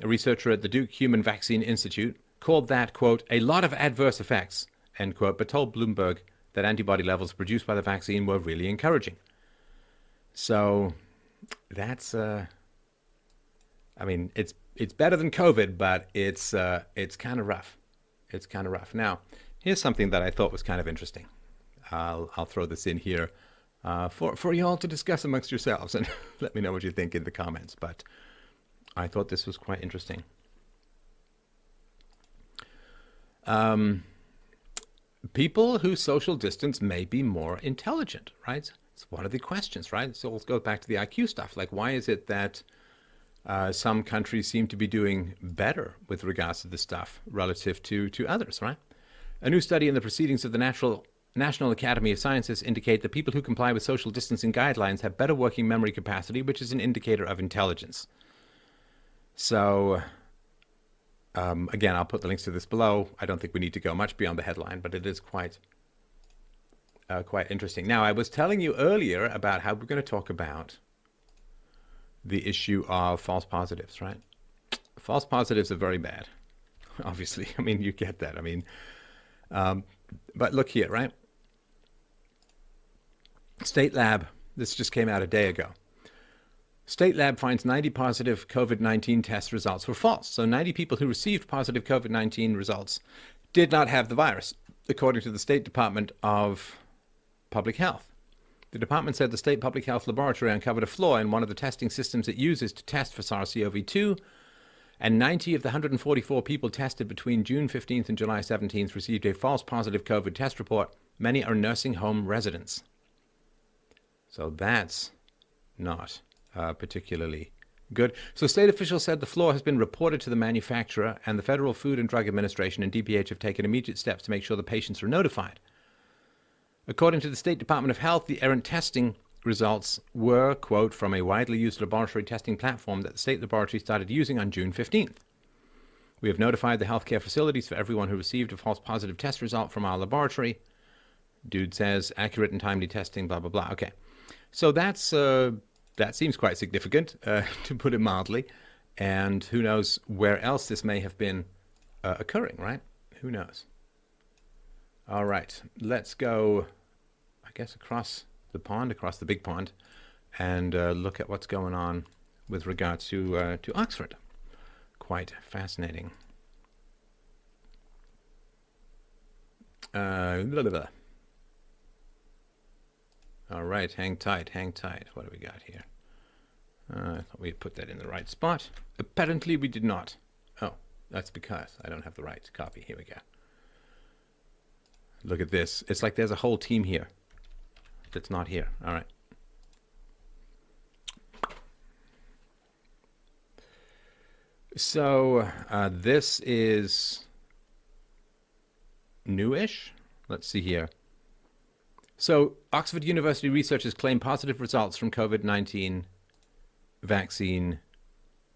a researcher at the Duke Human Vaccine Institute, called that, quote, a lot of adverse effects, end quote, but told Bloomberg that antibody levels produced by the vaccine were really encouraging. So, that's, I mean, it's better than COVID, but it's kind of rough. It's kind of rough. Now, here's something that I thought was kind of interesting. I'll throw this in here for you all to discuss amongst yourselves and let me know what you think in the comments. But I thought this was quite interesting. People who social distance may be more intelligent, right? It's one of the questions, right? So let's go back to the IQ stuff. Like, why is it that some countries seem to be doing better with regards to this stuff relative to others, right? A new study in the Proceedings of the National Academy of Sciences indicate that people who comply with social distancing guidelines have better working memory capacity, which is an indicator of intelligence. So, again, I'll put the links to this below. I don't think we need to go much beyond the headline, but it is quite interesting. Now, I was telling you earlier about how we're going to talk about the issue of false positives, right? False positives are very bad, obviously. I mean, you get that. I mean, but look here, right? State Lab, this just came out a day ago. State Lab finds 90 positive COVID-19 test results were false. So 90 people who received positive COVID-19 results did not have the virus, according to the State Department of Public Health. The department said the State Public Health Laboratory uncovered a flaw in one of the testing systems it uses to test for SARS-CoV-2, and 90 of the 144 people tested between June 15th and July 17th received a false positive COVID test report. Many are nursing home residents. So that's not particularly good. So state officials said the flaw has been reported to the manufacturer, and the Federal Food and Drug Administration and DPH have taken immediate steps to make sure the patients are notified. According to the State Department of Health, the errant testing results were, quote, from a widely used laboratory testing platform that the state laboratory started using on June 15th. We have notified the healthcare facilities for everyone who received a false positive test result from our laboratory. Dude says accurate and timely testing, blah, blah, blah. Okay. So that seems quite significant, to put it mildly. And who knows where else this may have been occurring, right? Who knows? All right, let's go, I guess, across the pond, across the big pond, and look at what's going on with regards to Oxford. Quite fascinating. Blah, blah, blah. All right, hang tight, hang tight. What do we got here? I thought we had put that in the right spot. Apparently we did not. Oh, that's because I don't have the right copy. Here we go. Look at this. It's like there's a whole team here that's not here. All right. So this is newish. Let's see here. So Oxford University researchers claim positive results from COVID-19 vaccine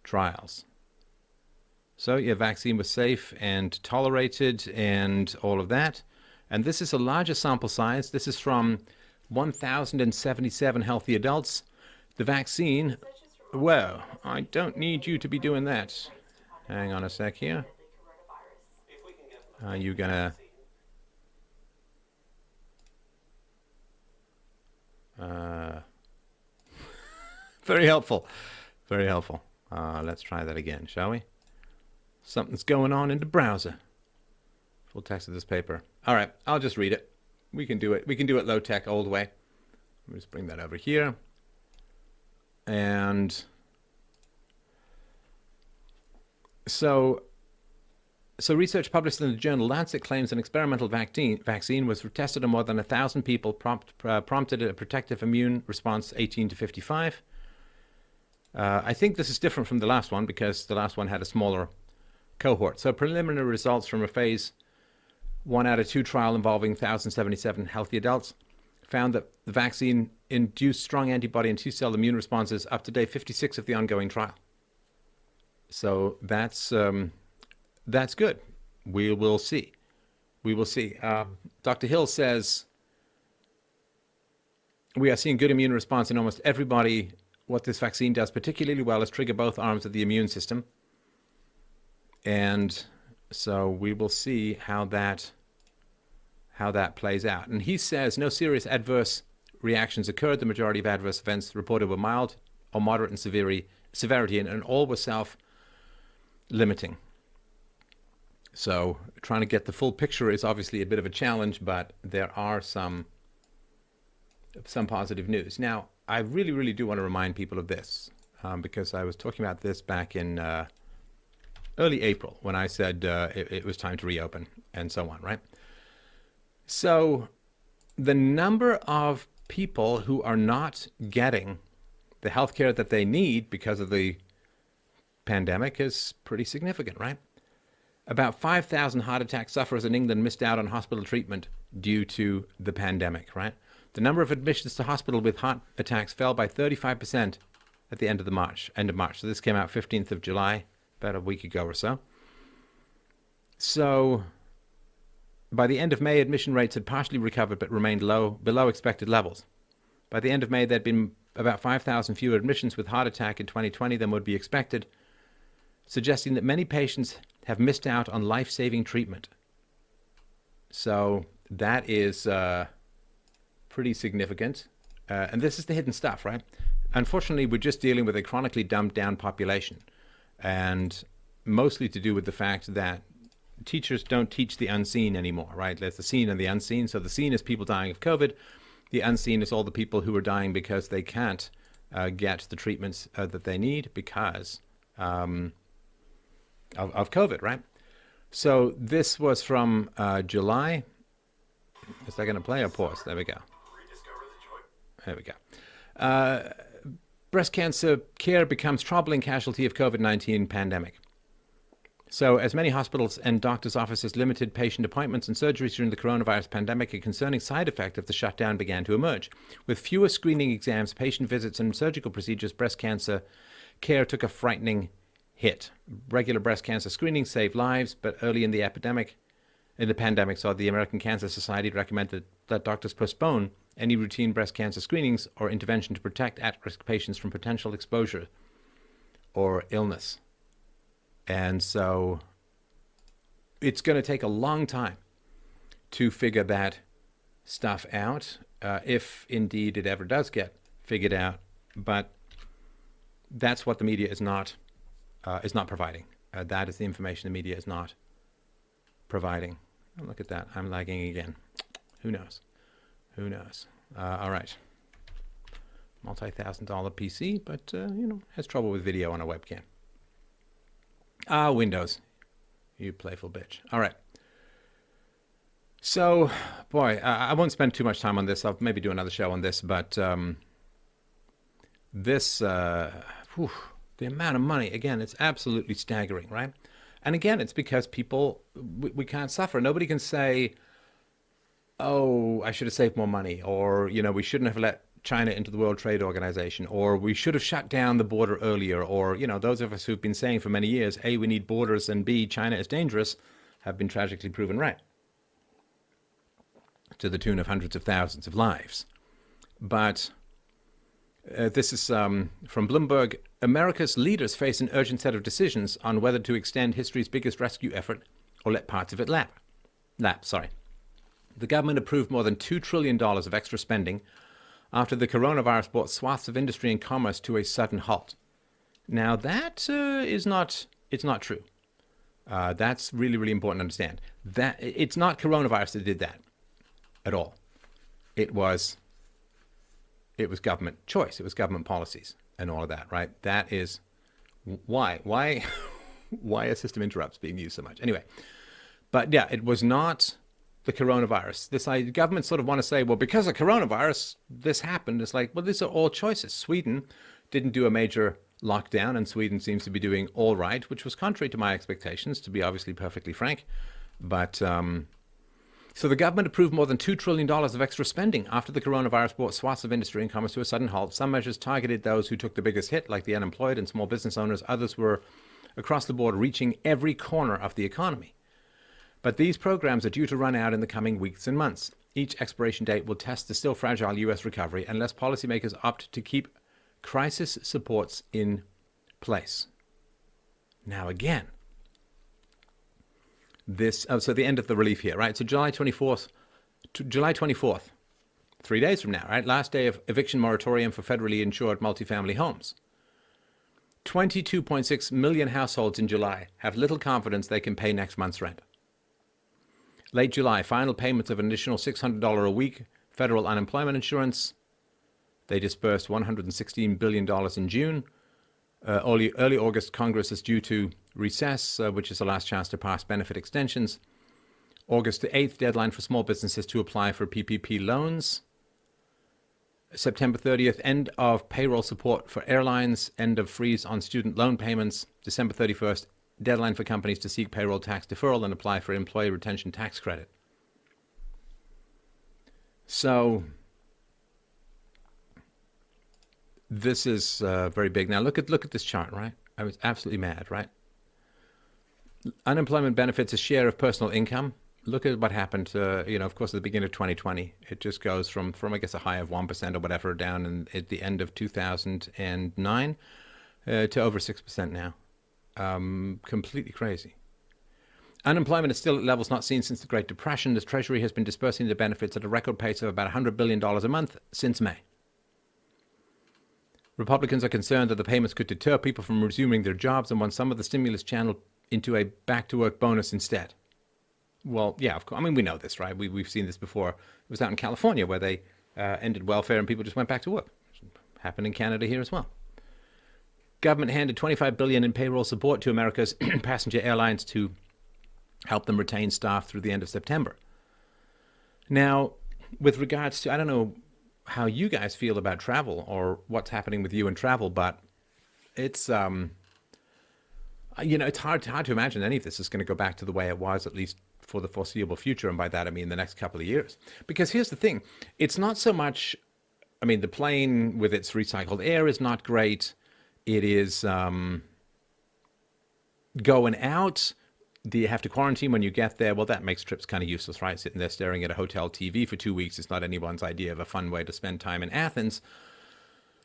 trials. So your vaccine was safe and tolerated and all of that. And this is a larger sample size. This is from 1,077 healthy adults. The vaccine, well, I don't need you to be doing that. Hang on a sec here. Are you gonna... very helpful. Very helpful. Let's try that again, shall we? Something's going on in the browser. Full text of this paper. All right, I'll just read it. We can do it. We can do it low tech, old way. Let me just bring that over here. And so research published in the journal Lancet claims an experimental vaccine was tested on more than 1,000 people, prompted a protective immune response 18 to 55. I think this is different from the last one because the last one had a smaller cohort. So preliminary results from a phase 1 out of 2 trial involving 1,077 healthy adults found that the vaccine induced strong antibody and T-cell immune responses up to day 56 of the ongoing trial. So that's good. We will see. We will see. Dr. Hill says, we are seeing good immune response in almost everybody. What this vaccine does particularly well is trigger both arms of the immune system. And so we will see how that plays out. And he says no serious adverse reactions occurred. The majority of adverse events reported were mild or moderate in severity, and all were self-limiting. So trying to get the full picture is obviously a bit of a challenge, but there are some some positive news. Now, I really, really do want to remind people of this because I was talking about this back in early April when I said it was time to reopen and so on, right? So the number of people who are not getting the health care that they need because of the pandemic is pretty significant, right? About 5,000 heart attack sufferers in England missed out on hospital treatment due to the pandemic, right? The number of admissions to hospital with heart attacks fell by 35% at the end of March. So this came out 15th of July, about a week ago or so. So by the end of May, admission rates had partially recovered but remained below expected levels. By the end of May, there'd been about 5,000 fewer admissions with heart attack in 2020 than would be expected, suggesting that many patients have missed out on life-saving treatment. So that is pretty significant. And this is the hidden stuff, right? Unfortunately, we're just dealing with a chronically dumbed down population, and mostly to do with the fact that teachers don't teach the unseen anymore, right? There's the seen and the unseen. So the seen is people dying of COVID. The unseen is all the people who are dying because they can't get the treatments that they need because of COVID, right? So this was from July. Is that going to play or pause? There we go. There we go. Breast cancer care becomes troubling casualty of COVID-19 pandemic. So as many hospitals and doctors' offices limited patient appointments and surgeries during the coronavirus pandemic, a concerning side effect of the shutdown began to emerge. With fewer screening exams, patient visits, and surgical procedures, breast cancer care took a frightening hit. Regular breast cancer screening saved lives, but early in the pandemic, the American Cancer Society recommended that doctors postpone any routine breast cancer screenings or intervention to protect at-risk patients from potential exposure or illness. And so it's going to take a long time to figure that stuff out, if indeed it ever does get figured out. But that's what the media is not providing. That is the information the media is not providing. Oh, look at that. I'm lagging again. Who knows? Who knows? All right. Multi-$1,000 PC, but, has trouble with video on a webcam. Windows. You playful bitch. All right. So, boy, I won't spend too much time on this. I'll maybe do another show on this, but the amount of money, again, it's absolutely staggering, right? And again, it's because people, we can't suffer. Nobody can say, oh, I should have saved more money, or, we shouldn't have let China into the World Trade Organization, or we should have shut down the border earlier, or, those of us who've been saying for many years, A, we need borders, and B, China is dangerous, have been tragically proven right, to the tune of hundreds of thousands of lives. But this is from Bloomberg. America's leaders face an urgent set of decisions on whether to extend history's biggest rescue effort or let parts of it lapse. The government approved more than $2 trillion of extra spending after the coronavirus brought swaths of industry and commerce to a sudden halt. Now that it's not true. That's really, really important to understand. That it's not coronavirus that did that at all. It was government choice. It was government policies and all of that, right? That is why a system interrupts being used so much. Anyway, but yeah, it was not the coronavirus. Governments sort of want to say, well, because of coronavirus, this happened. It's like, well, these are all choices. Sweden didn't do a major lockdown, and Sweden seems to be doing all right, which was contrary to my expectations, to be obviously perfectly frank. But so the government approved more than $2 trillion of extra spending after the coronavirus brought swaths of industry and commerce to a sudden halt. Some measures targeted those who took the biggest hit, like the unemployed and small business owners. Others were across the board, reaching every corner of the economy. But these programs are due to run out in the coming weeks and months. Each expiration date will test the still fragile U.S. recovery unless policymakers opt to keep crisis supports in place. Now again, so the end of the relief here, right? So July 24th, 3 days from now, right? Last day of eviction moratorium for federally insured multifamily homes. 22.6 million households in July have little confidence they can pay next month's rent. Late July, final payments of an additional $600 a week federal unemployment insurance They dispersed $116 billion in June. Early August, Congress is due to recess, which is the last chance to pass benefit extensions. August the 8th, deadline for small businesses to apply for PPP loans. September 30th, end of payroll support for airlines, end of freeze on student loan payments. December 31st, deadline for companies to seek payroll tax deferral and apply for employee retention tax credit. So this is very big. Now look at this chart, right? I was absolutely mad, right? Unemployment benefits a share of personal income. Look at what happened, of course, at the beginning of 2020. It just goes from I guess, a high of 1% or whatever down at the end of 2009 to over 6% now. Completely crazy. Unemployment is still at levels not seen since the Great Depression. The Treasury has been dispersing the benefits at a record pace of about $100 billion a month since May. Republicans are concerned that the payments could deter people from resuming their jobs and want some of the stimulus channeled into a back-to-work bonus instead. Well, yeah, of course. I mean, we know this, right? We've seen this before. It was out in California where they ended welfare and people just went back to work. It happened in Canada here as well. Government handed $25 billion in payroll support to America's passenger airlines to help them retain staff through the end of September. Now, with regards to, I don't know how you guys feel about travel or what's happening with you in travel, but it's it's hard to imagine any of this is going to go back to the way it was, at least for the foreseeable future. And by that, I mean the next couple of years. Because here's the thing. It's not so much, I mean, the plane with its recycled air is not great. It is going out. Do you have to quarantine when you get there? Well, that makes trips kind of useless, right? Sitting there staring at a hotel TV for 2 weeks is not anyone's idea of a fun way to spend time in Athens.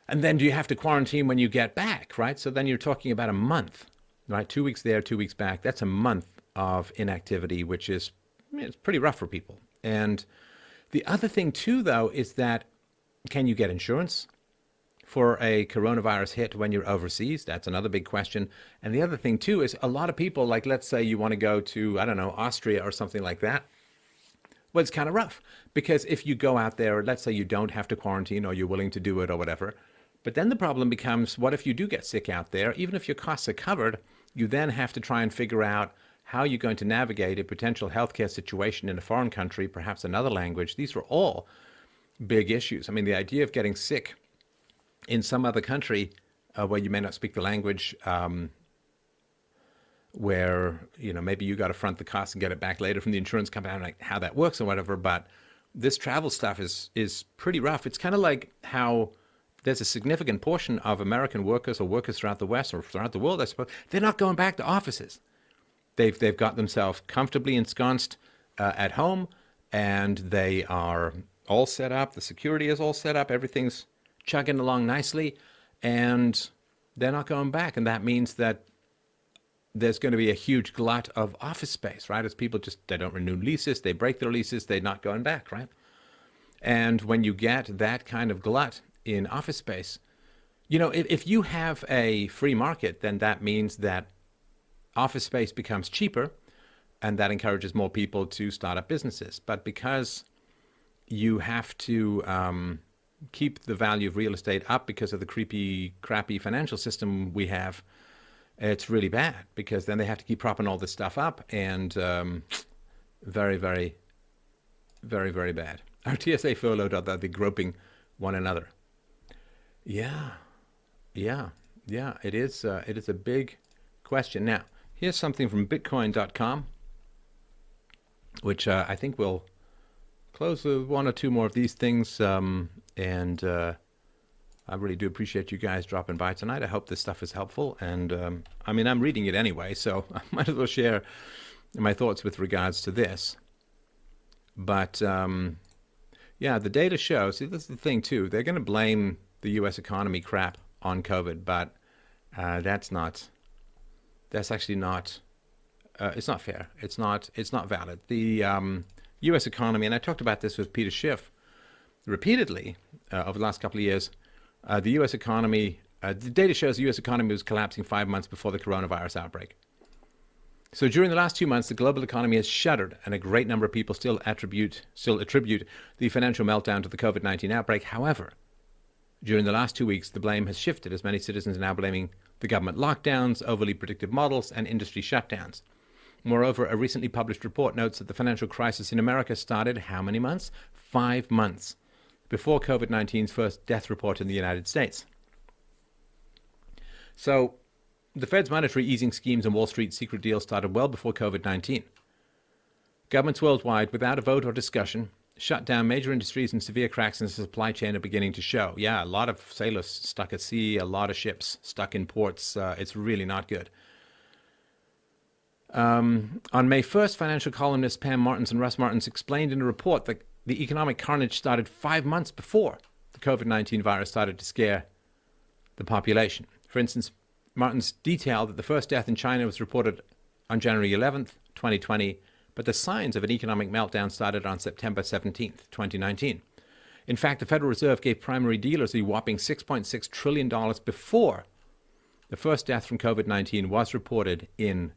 And then do you have to quarantine when you get back, right? So then you're talking about a month, right? 2 weeks there, 2 weeks back. That's a month of inactivity, which is it's pretty rough for people. And the other thing, too, though, is that can you get insurance for a coronavirus hit when you're overseas? That's another big question. And the other thing, too, is a lot of people, like, let's say you want to go to, I don't know, Austria or something like that. Well, it's kind of rough because if you go out there, let's say you don't have to quarantine or you're willing to do it or whatever. But then the problem becomes, what if you do get sick out there? Even if your costs are covered, you then have to try and figure out how you're going to navigate a potential healthcare situation in a foreign country, perhaps another language. These are all big issues. I mean, the idea of getting sick in some other country where you may not speak the language, where, maybe you got to front the cost and get it back later from the insurance company. I don't know how that works or whatever, but this travel stuff is pretty rough. It's kind of like how there's a significant portion of American workers or workers throughout the West or throughout the world, I suppose, they're not going back to offices. They've got themselves comfortably ensconced at home, and they are all set up. The security is all set up. Everything's chugging along nicely, and they're not going back. And that means that there's going to be a huge glut of office space, right? As people they don't renew leases, they break their leases, they're not going back, right? And when you get that kind of glut in office space, if you have a free market, then that means that office space becomes cheaper, and that encourages more people to start up businesses. But because you have to keep the value of real estate up because of the crappy financial system we have, it's really bad because then they have to keep propping all this stuff up, and very, very, very, very bad. Our TSA furloughed, are they groping one another? Yeah. It is a big question. Now, here's something from Bitcoin.com, which I think we'll close with one or two more of these things. And I really do appreciate you guys dropping by tonight. I hope this stuff is helpful. And I'm reading it anyway, so I might as well share my thoughts with regards to this. But the data shows, see, this is the thing too, they're going to blame the U.S. economy crap on COVID, but that's actually not, it's not fair. It's not valid. The U.S. economy, and I talked about this with Peter Schiff repeatedly over the last couple of years, the U.S. economy, the data shows the U.S. economy was collapsing 5 months before the coronavirus outbreak. So during the last 2 months, the global economy has shuddered, and a great number of people still attribute the financial meltdown to the COVID-19 outbreak. However, During the last 2 weeks, the blame has shifted as many citizens are now blaming the government lockdowns, overly predictive models, and industry shutdowns. Moreover, a recently published report notes that the financial crisis in America started how many months? 5 months before COVID-19's first death report in the United States. So the Fed's monetary easing schemes and Wall Street's secret deals started well before COVID-19. Governments worldwide, without a vote or discussion, shut down major industries, and severe cracks in the supply chain are beginning to show. Yeah, a lot of sailors stuck at sea, a lot of ships stuck in ports. It's really not good. On May 1st, financial columnists Pam Martins and Russ Martins explained in a report that the economic carnage started 5 months before the COVID-19 virus started to scare the population. For instance, Martins detailed that the first death in China was reported on January 11th, 2020, but the signs of an economic meltdown started on September 17th, 2019. In fact, the Federal Reserve gave primary dealers a whopping $6.6 trillion before the first death from COVID-19 was reported in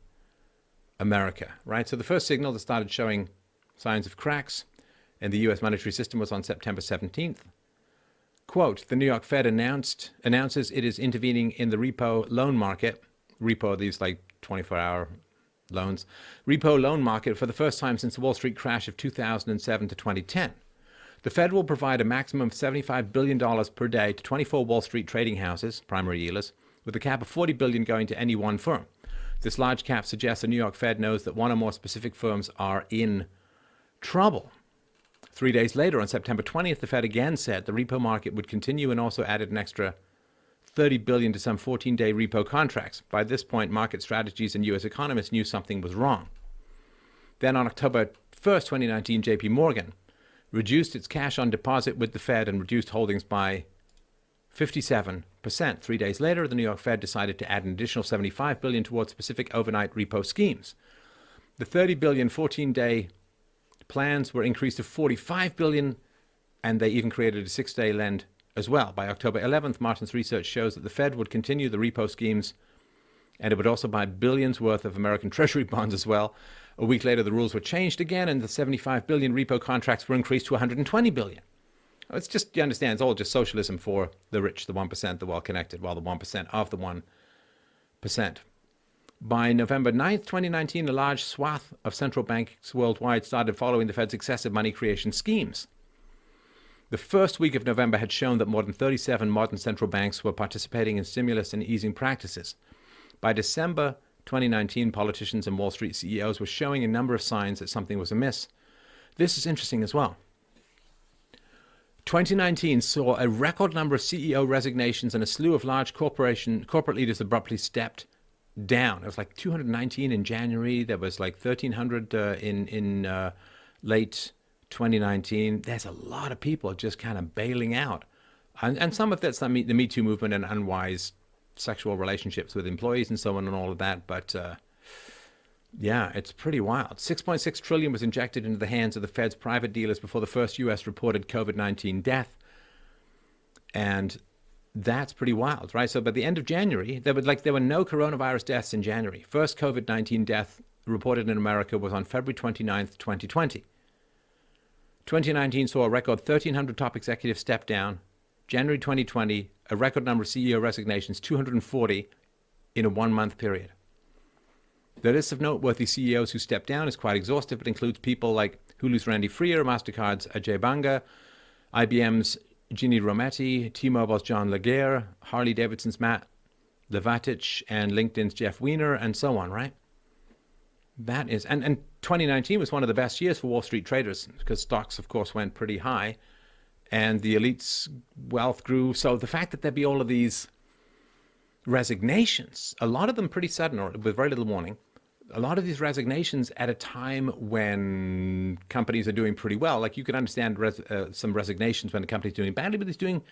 America, right? So the first signal that started showing signs of cracks in the U.S. monetary system was on September 17th. Quote, the New York Fed announces it is intervening in the repo loan market. Repo, these like 24-hour loans. Repo loan market for the first time since the Wall Street crash of 2007 to 2010. The Fed will provide a maximum of $75 billion per day to 24 Wall Street trading houses, primary dealers, with a cap of $40 billion going to any one firm. This large cap suggests the New York Fed knows that one or more specific firms are in trouble. 3 days later, on September 20th, the Fed again said the repo market would continue and also added an extra $30 billion to some 14-day repo contracts. By this point, market strategies and U.S. economists knew something was wrong. Then on October 1st, 2019, J.P. Morgan reduced its cash on deposit with the Fed and reduced holdings by 57%. 3 days later, the New York Fed decided to add an additional $75 billion towards specific overnight repo schemes. The $30 billion 14-day plans were increased to $45 billion, and they even created a 6-day lend as well. By October 11th, Martin's research shows that the Fed would continue the repo schemes, and it would also buy billions worth of American Treasury bonds as well. A week later, the rules were changed again, and the $75 billion repo contracts were increased to $120 billion. It's just, you understand, it's all just socialism for the rich, the 1%, the well-connected, well, the 1% of the 1%. By November 9th, 2019, a large swath of central banks worldwide started following the Fed's excessive money creation schemes. The first week of November had shown that more than 37 modern central banks were participating in stimulus and easing practices. By December 2019, politicians and Wall Street CEOs were showing a number of signs that something was amiss. This is interesting as well. 2019 saw a record number of CEO resignations, and a slew of large corporate leaders abruptly stepped down. It was like 219 in January. There was like 1,300 in late 2019. There's a lot of people just kind of bailing out. And some of that's the Me Too movement and unwise sexual relationships with employees and so on and all of that. But yeah, it's pretty wild. $6.6 trillion was injected into the hands of the Fed's private dealers before the first U.S. reported COVID-19 death. And that's pretty wild, right? So by the end of January, there were no coronavirus deaths in January. First COVID-19 death reported in America was on February 29th, 2020. 2019 saw a record 1,300 top executives step down. January 2020, a record number of CEO resignations, 240 in a 1-month period. The list of noteworthy CEOs who stepped down is quite exhaustive, but includes people like Hulu's Randy Freer, MasterCard's Ajay Banga, IBM's Ginny Rometty, T-Mobile's John Laguerre, Harley-Davidson's Matt Levatich, and LinkedIn's Jeff Weiner, and so on, right? That is, and 2019 was one of the best years for Wall Street traders because stocks, of course, went pretty high, and the elite's wealth grew. So the fact that there'd be all of these resignations, a lot of them pretty sudden or with very little warning, a lot of these resignations at a time when companies are doing pretty well. Like you can understand some resignations when a company's doing badly, but it's doing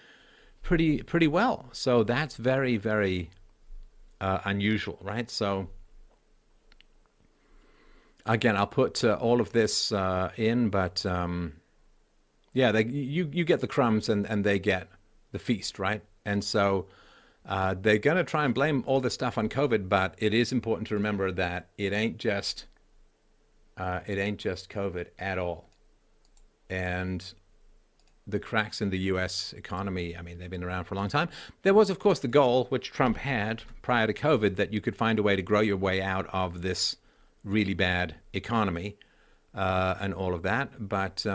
pretty well. So that's very, very unusual, right? So again, I'll put all of this in, but yeah, you get the crumbs and they get the feast, right? And so they're going to try and blame all this stuff on COVID, but it is important to remember that it ain't just COVID at all. And the cracks in the US economy, I mean, they've been around for a long time. There was, of course, the goal, which Trump had prior to COVID, that you could find a way to grow your way out of this really bad economy and all of that. But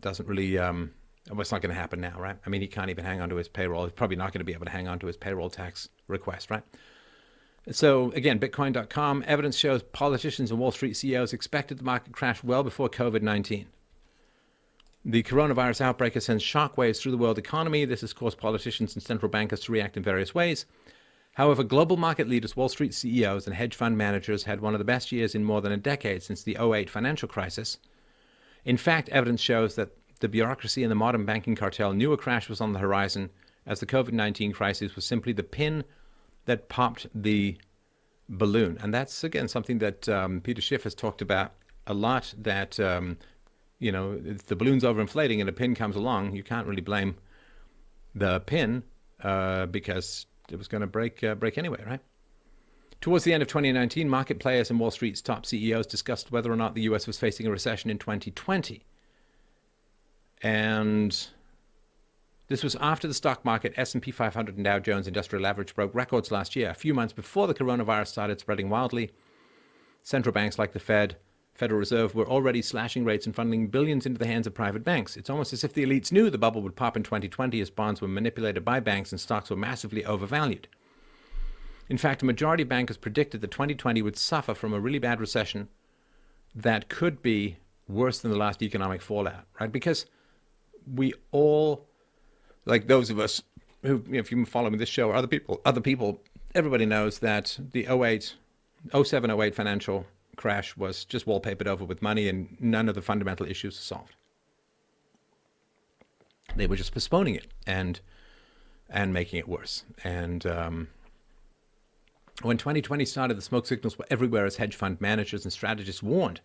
doesn't really, well, it's not going to happen now, right? I mean, he can't even hang on to his payroll. He's probably not going to be able to hang on to his payroll tax request, right? So again, Bitcoin.com, evidence shows politicians and Wall Street CEOs expected the market crash well before COVID-19. The coronavirus outbreak has sent shockwaves through the world economy. This has caused politicians and central bankers to react in various ways. However, global market leaders, Wall Street CEOs, and hedge fund managers had one of the best years in more than a decade since the '08 financial crisis. In fact, evidence shows that the bureaucracy and the modern banking cartel knew a crash was on the horizon, as the COVID-19 crisis was simply the pin that popped the balloon. And that's, again, something that Peter Schiff has talked about a lot, that, if the balloon's overinflating and a pin comes along, you can't really blame the pin because it was going to break anyway, right? Towards the end of 2019, market players and Wall Street's top CEOs discussed whether or not the US was facing a recession in 2020. And this was after the stock market, S&P 500 and Dow Jones Industrial Average broke records last year, a few months before the coronavirus started spreading wildly. Central banks like the Federal Reserve, were already slashing rates and funneling billions into the hands of private banks. It's almost as if the elites knew the bubble would pop in 2020 as bonds were manipulated by banks and stocks were massively overvalued. In fact, a majority of bankers predicted that 2020 would suffer from a really bad recession that could be worse than the last economic fallout, right? Because we all, like those of us who, if you've been following this show, or other people, everybody knows that the 07-08 financial crash was just wallpapered over with money and none of the fundamental issues are solved. They were just postponing it and making it worse. And when 2020 started, the smoke signals were everywhere as hedge fund managers and strategists warned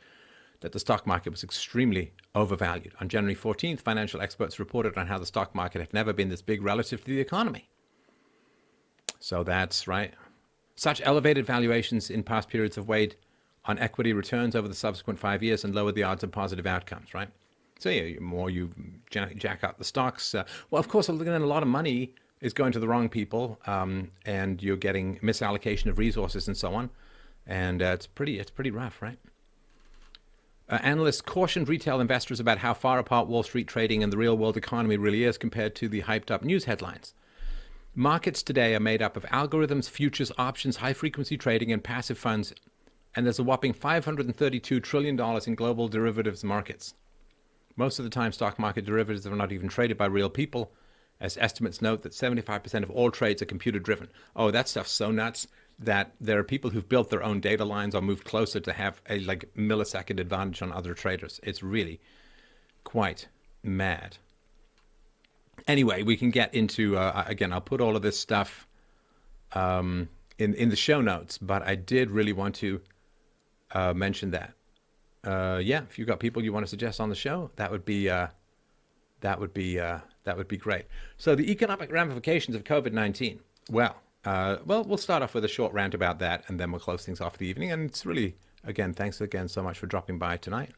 that the stock market was extremely overvalued. On January 14th, financial experts reported on how the stock market had never been this big relative to the economy. So that's right. Such elevated valuations in past periods have weighed on equity returns over the subsequent 5 years and lowered the odds of positive outcomes, right? So yeah, the more you jack up the stocks, well, of course, a lot of money is going to the wrong people, and you're getting misallocation of resources and so on. And it's pretty rough, right? Analysts cautioned retail investors about how far apart Wall Street trading and the real-world economy really is compared to the hyped-up news headlines. Markets today are made up of algorithms, futures, options, high-frequency trading, and passive funds, and there's a whopping $532 trillion in global derivatives markets. Most of the time, stock market derivatives are not even traded by real people, as estimates note that 75% of all trades are computer-driven. Oh, that stuff's so nuts that there are people who've built their own data lines or moved closer to have a millisecond advantage on other traders. It's really quite mad. Anyway, we can get into, again, I'll put all of this stuff in the show notes, but I did really want to mention that. Yeah, if you've got people you want to suggest on the show, that would be great. So the economic ramifications of COVID-19. Well, we'll start off with a short rant about that, and then we'll close things off for the evening. And it's really, again, thanks again so much for dropping by tonight.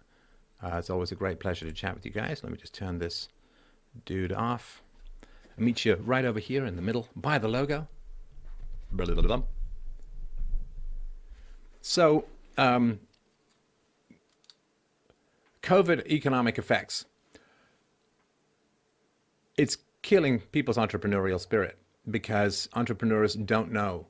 It's always a great pleasure to chat with you guys. Let me just turn this dude off. I'll meet you right over here in the middle by the logo. So, COVID economic effects. It's killing people's entrepreneurial spirit because entrepreneurs don't know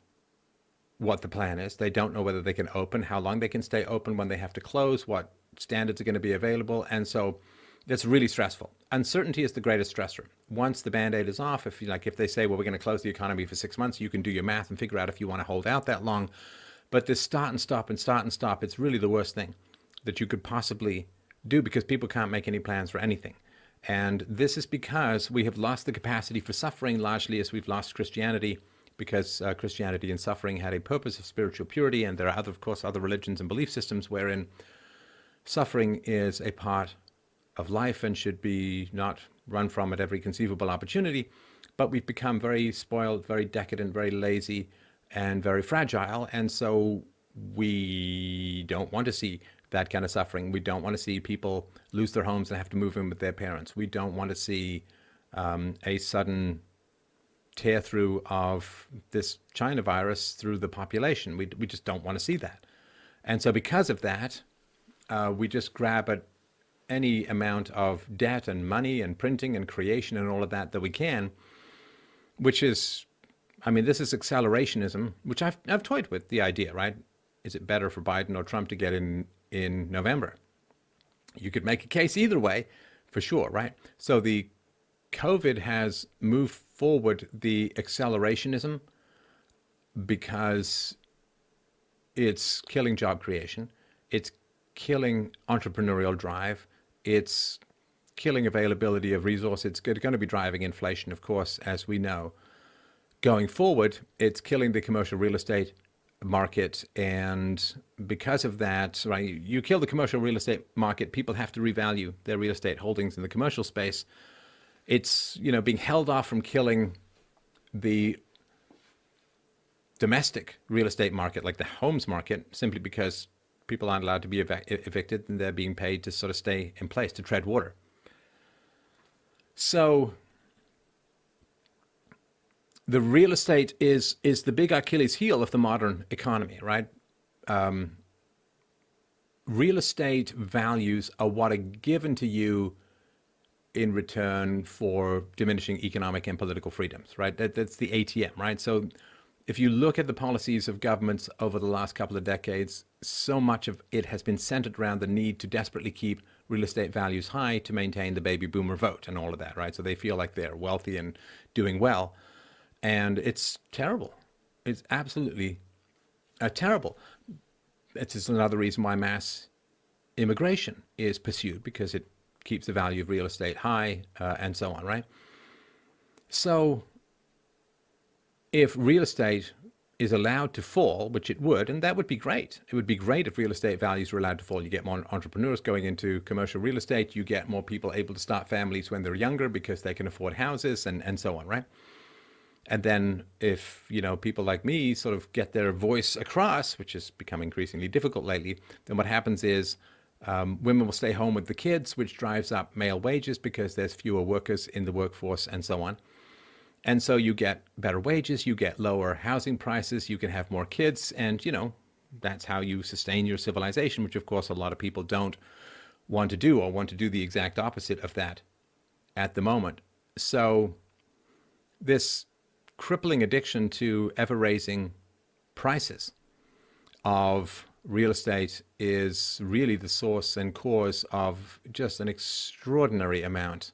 what the plan is. They don't know whether they can open, how long they can stay open, when they have to close, what standards are going to be available. And so it's really stressful. Uncertainty is the greatest stressor. Once the Band-Aid is off, if they say, well, we're going to close the economy for 6 months, you can do your math and figure out if you want to hold out that long. But this start and stop, it's really the worst thing that you could possibly do because people can't make any plans for anything. And this is because we have lost the capacity for suffering, largely as we've lost Christianity, because Christianity and suffering had a purpose of spiritual purity. And there are, of course, other religions and belief systems wherein suffering is a part of life and should be not run from at every conceivable opportunity. But we've become very spoiled, very decadent, very lazy, and very fragile. And so we don't want to see that kind of suffering. We don't want to see people lose their homes and have to move in with their parents. We don't want to see a sudden tear through of this China virus through the population. We just don't want to see that. And so because of that, we just grab at any amount of debt and money and printing and creation and all of that that we can, which is, I mean, this is accelerationism, which I've toyed with the idea, right? Is it better for Biden or Trump to get in November? You could make a case either way, for sure, right? So the COVID has moved forward the accelerationism because it's killing job creation, it's killing entrepreneurial drive, it's killing availability of resources. It's going to be driving inflation, of course, as we know. Going forward, it's killing the commercial real estate market, and because of that, right, you kill the commercial real estate market, people have to revalue their real estate holdings in the commercial space. It's, you know, being held off from killing the domestic real estate market, like the homes market, simply because people aren't allowed to be evicted and they're being paid to sort of stay in place, to tread water. So the real estate is the big Achilles heel of the modern economy, right? Real estate values are what are given to you in return for diminishing economic and political freedoms, right? That's the ATM, right? So if you look at the policies of governments over the last couple of decades, so much of it has been centered around the need to desperately keep real estate values high to maintain the baby boomer vote and all of that, right? So they feel like they're wealthy and doing well. And it's terrible. It's absolutely terrible. It's just another reason why mass immigration is pursued, because it keeps the value of real estate high and so on, right? So if real estate is allowed to fall, which it would, and that would be great. It would be great if real estate values were allowed to fall. You get more entrepreneurs going into commercial real estate. You get more people able to start families when they're younger because they can afford houses and so on, right? And then if, you know, people like me sort of get their voice across, which has become increasingly difficult lately, then what happens is women will stay home with the kids, which drives up male wages because there's fewer workers in the workforce and so on. And so you get better wages, you get lower housing prices, you can have more kids, and, you know, that's how you sustain your civilization, which of course a lot of people don't want to do, or want to do the exact opposite of that at the moment. So this crippling addiction to ever-raising prices of real estate is really the source and cause of just an extraordinary amount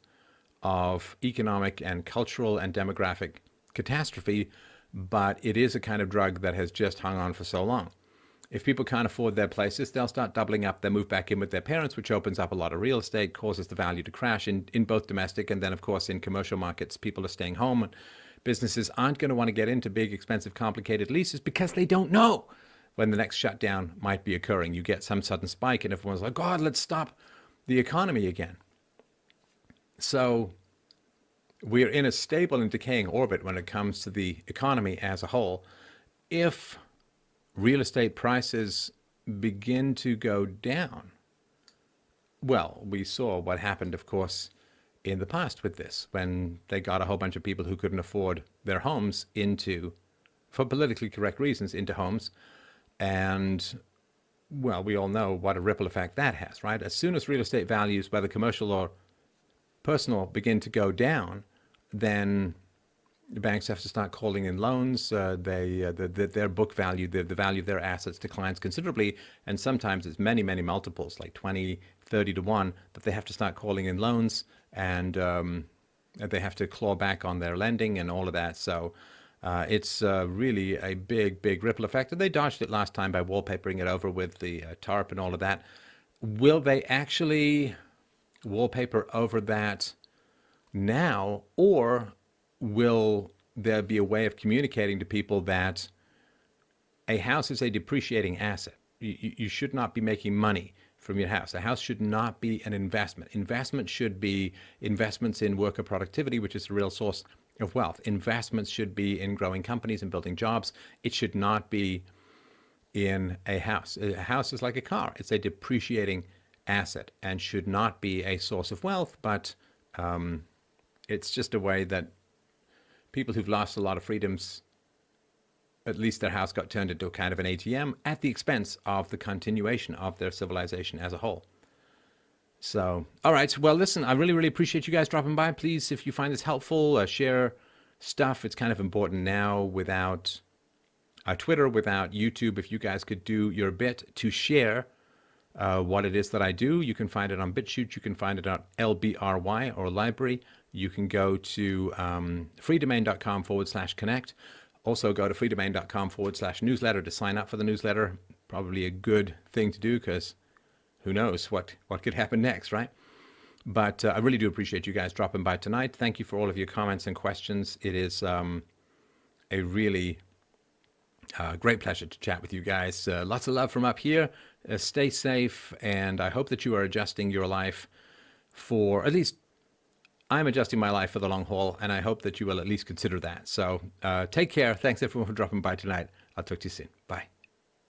of economic and cultural and demographic catastrophe, but it is a kind of drug that has just hung on for so long. If people can't afford their places, they'll start doubling up. They'll move back in with their parents, which opens up a lot of real estate, causes the value to crash in both domestic and then, of course, in commercial markets. People are staying home, and businesses aren't going to want to get into big, expensive, complicated leases because they don't know when the next shutdown might be occurring. You get some sudden spike and everyone's like, God, let's stop the economy again. So we're in a stable and decaying orbit when it comes to the economy as a whole. If real estate prices begin to go down, well, we saw what happened, of course, in the past with this, when they got a whole bunch of people who couldn't afford their homes into, for politically correct reasons, into homes. And, well, we all know what a ripple effect that has, right? As soon as real estate values, whether commercial or personal, begin to go down, then the banks have to start calling in loans. Their book value, the value of their assets declines considerably. And sometimes it's many, many multiples, like 20, 30 to 1, that they have to start calling in loans, and they have to claw back on their lending and all of that. So it's really a big, big ripple effect. And they dodged it last time by wallpapering it over with the TARP and all of that. Will they actually wallpaper over that now, or will there be a way of communicating to people that a house is a depreciating asset? You should not be making money from your house. A house should not be an investment. Investment should be investments in worker productivity, which is the real source of wealth. Investments should be in growing companies and building jobs. It should not be in a house. A house is like a car. It's a depreciating asset and should not be a source of wealth, but it's just a way that people who've lost a lot of freedoms, at least their house got turned into a kind of an ATM at the expense of the continuation of their civilization as a whole. So, all right. Well, listen, I really, really appreciate you guys dropping by. Please, if you find this helpful, share stuff. It's kind of important now without Twitter, without YouTube. If you guys could do your bit to share what it is that I do, you can find it on BitChute. You can find it on LBRY or library. You can go to freedomain.com/connect. Also go to freedomain.com/newsletter to sign up for the newsletter. Probably a good thing to do because who knows what could happen next, right? But I really do appreciate you guys dropping by tonight. Thank you for all of your comments and questions. It is a really great pleasure to chat with you guys. Lots of love from up here. Stay safe, and I hope that you are adjusting your life for, at least I'm adjusting my life for the long haul, and I hope that you will at least consider that. So take care. Thanks everyone for dropping by tonight. I'll talk to you soon. Bye.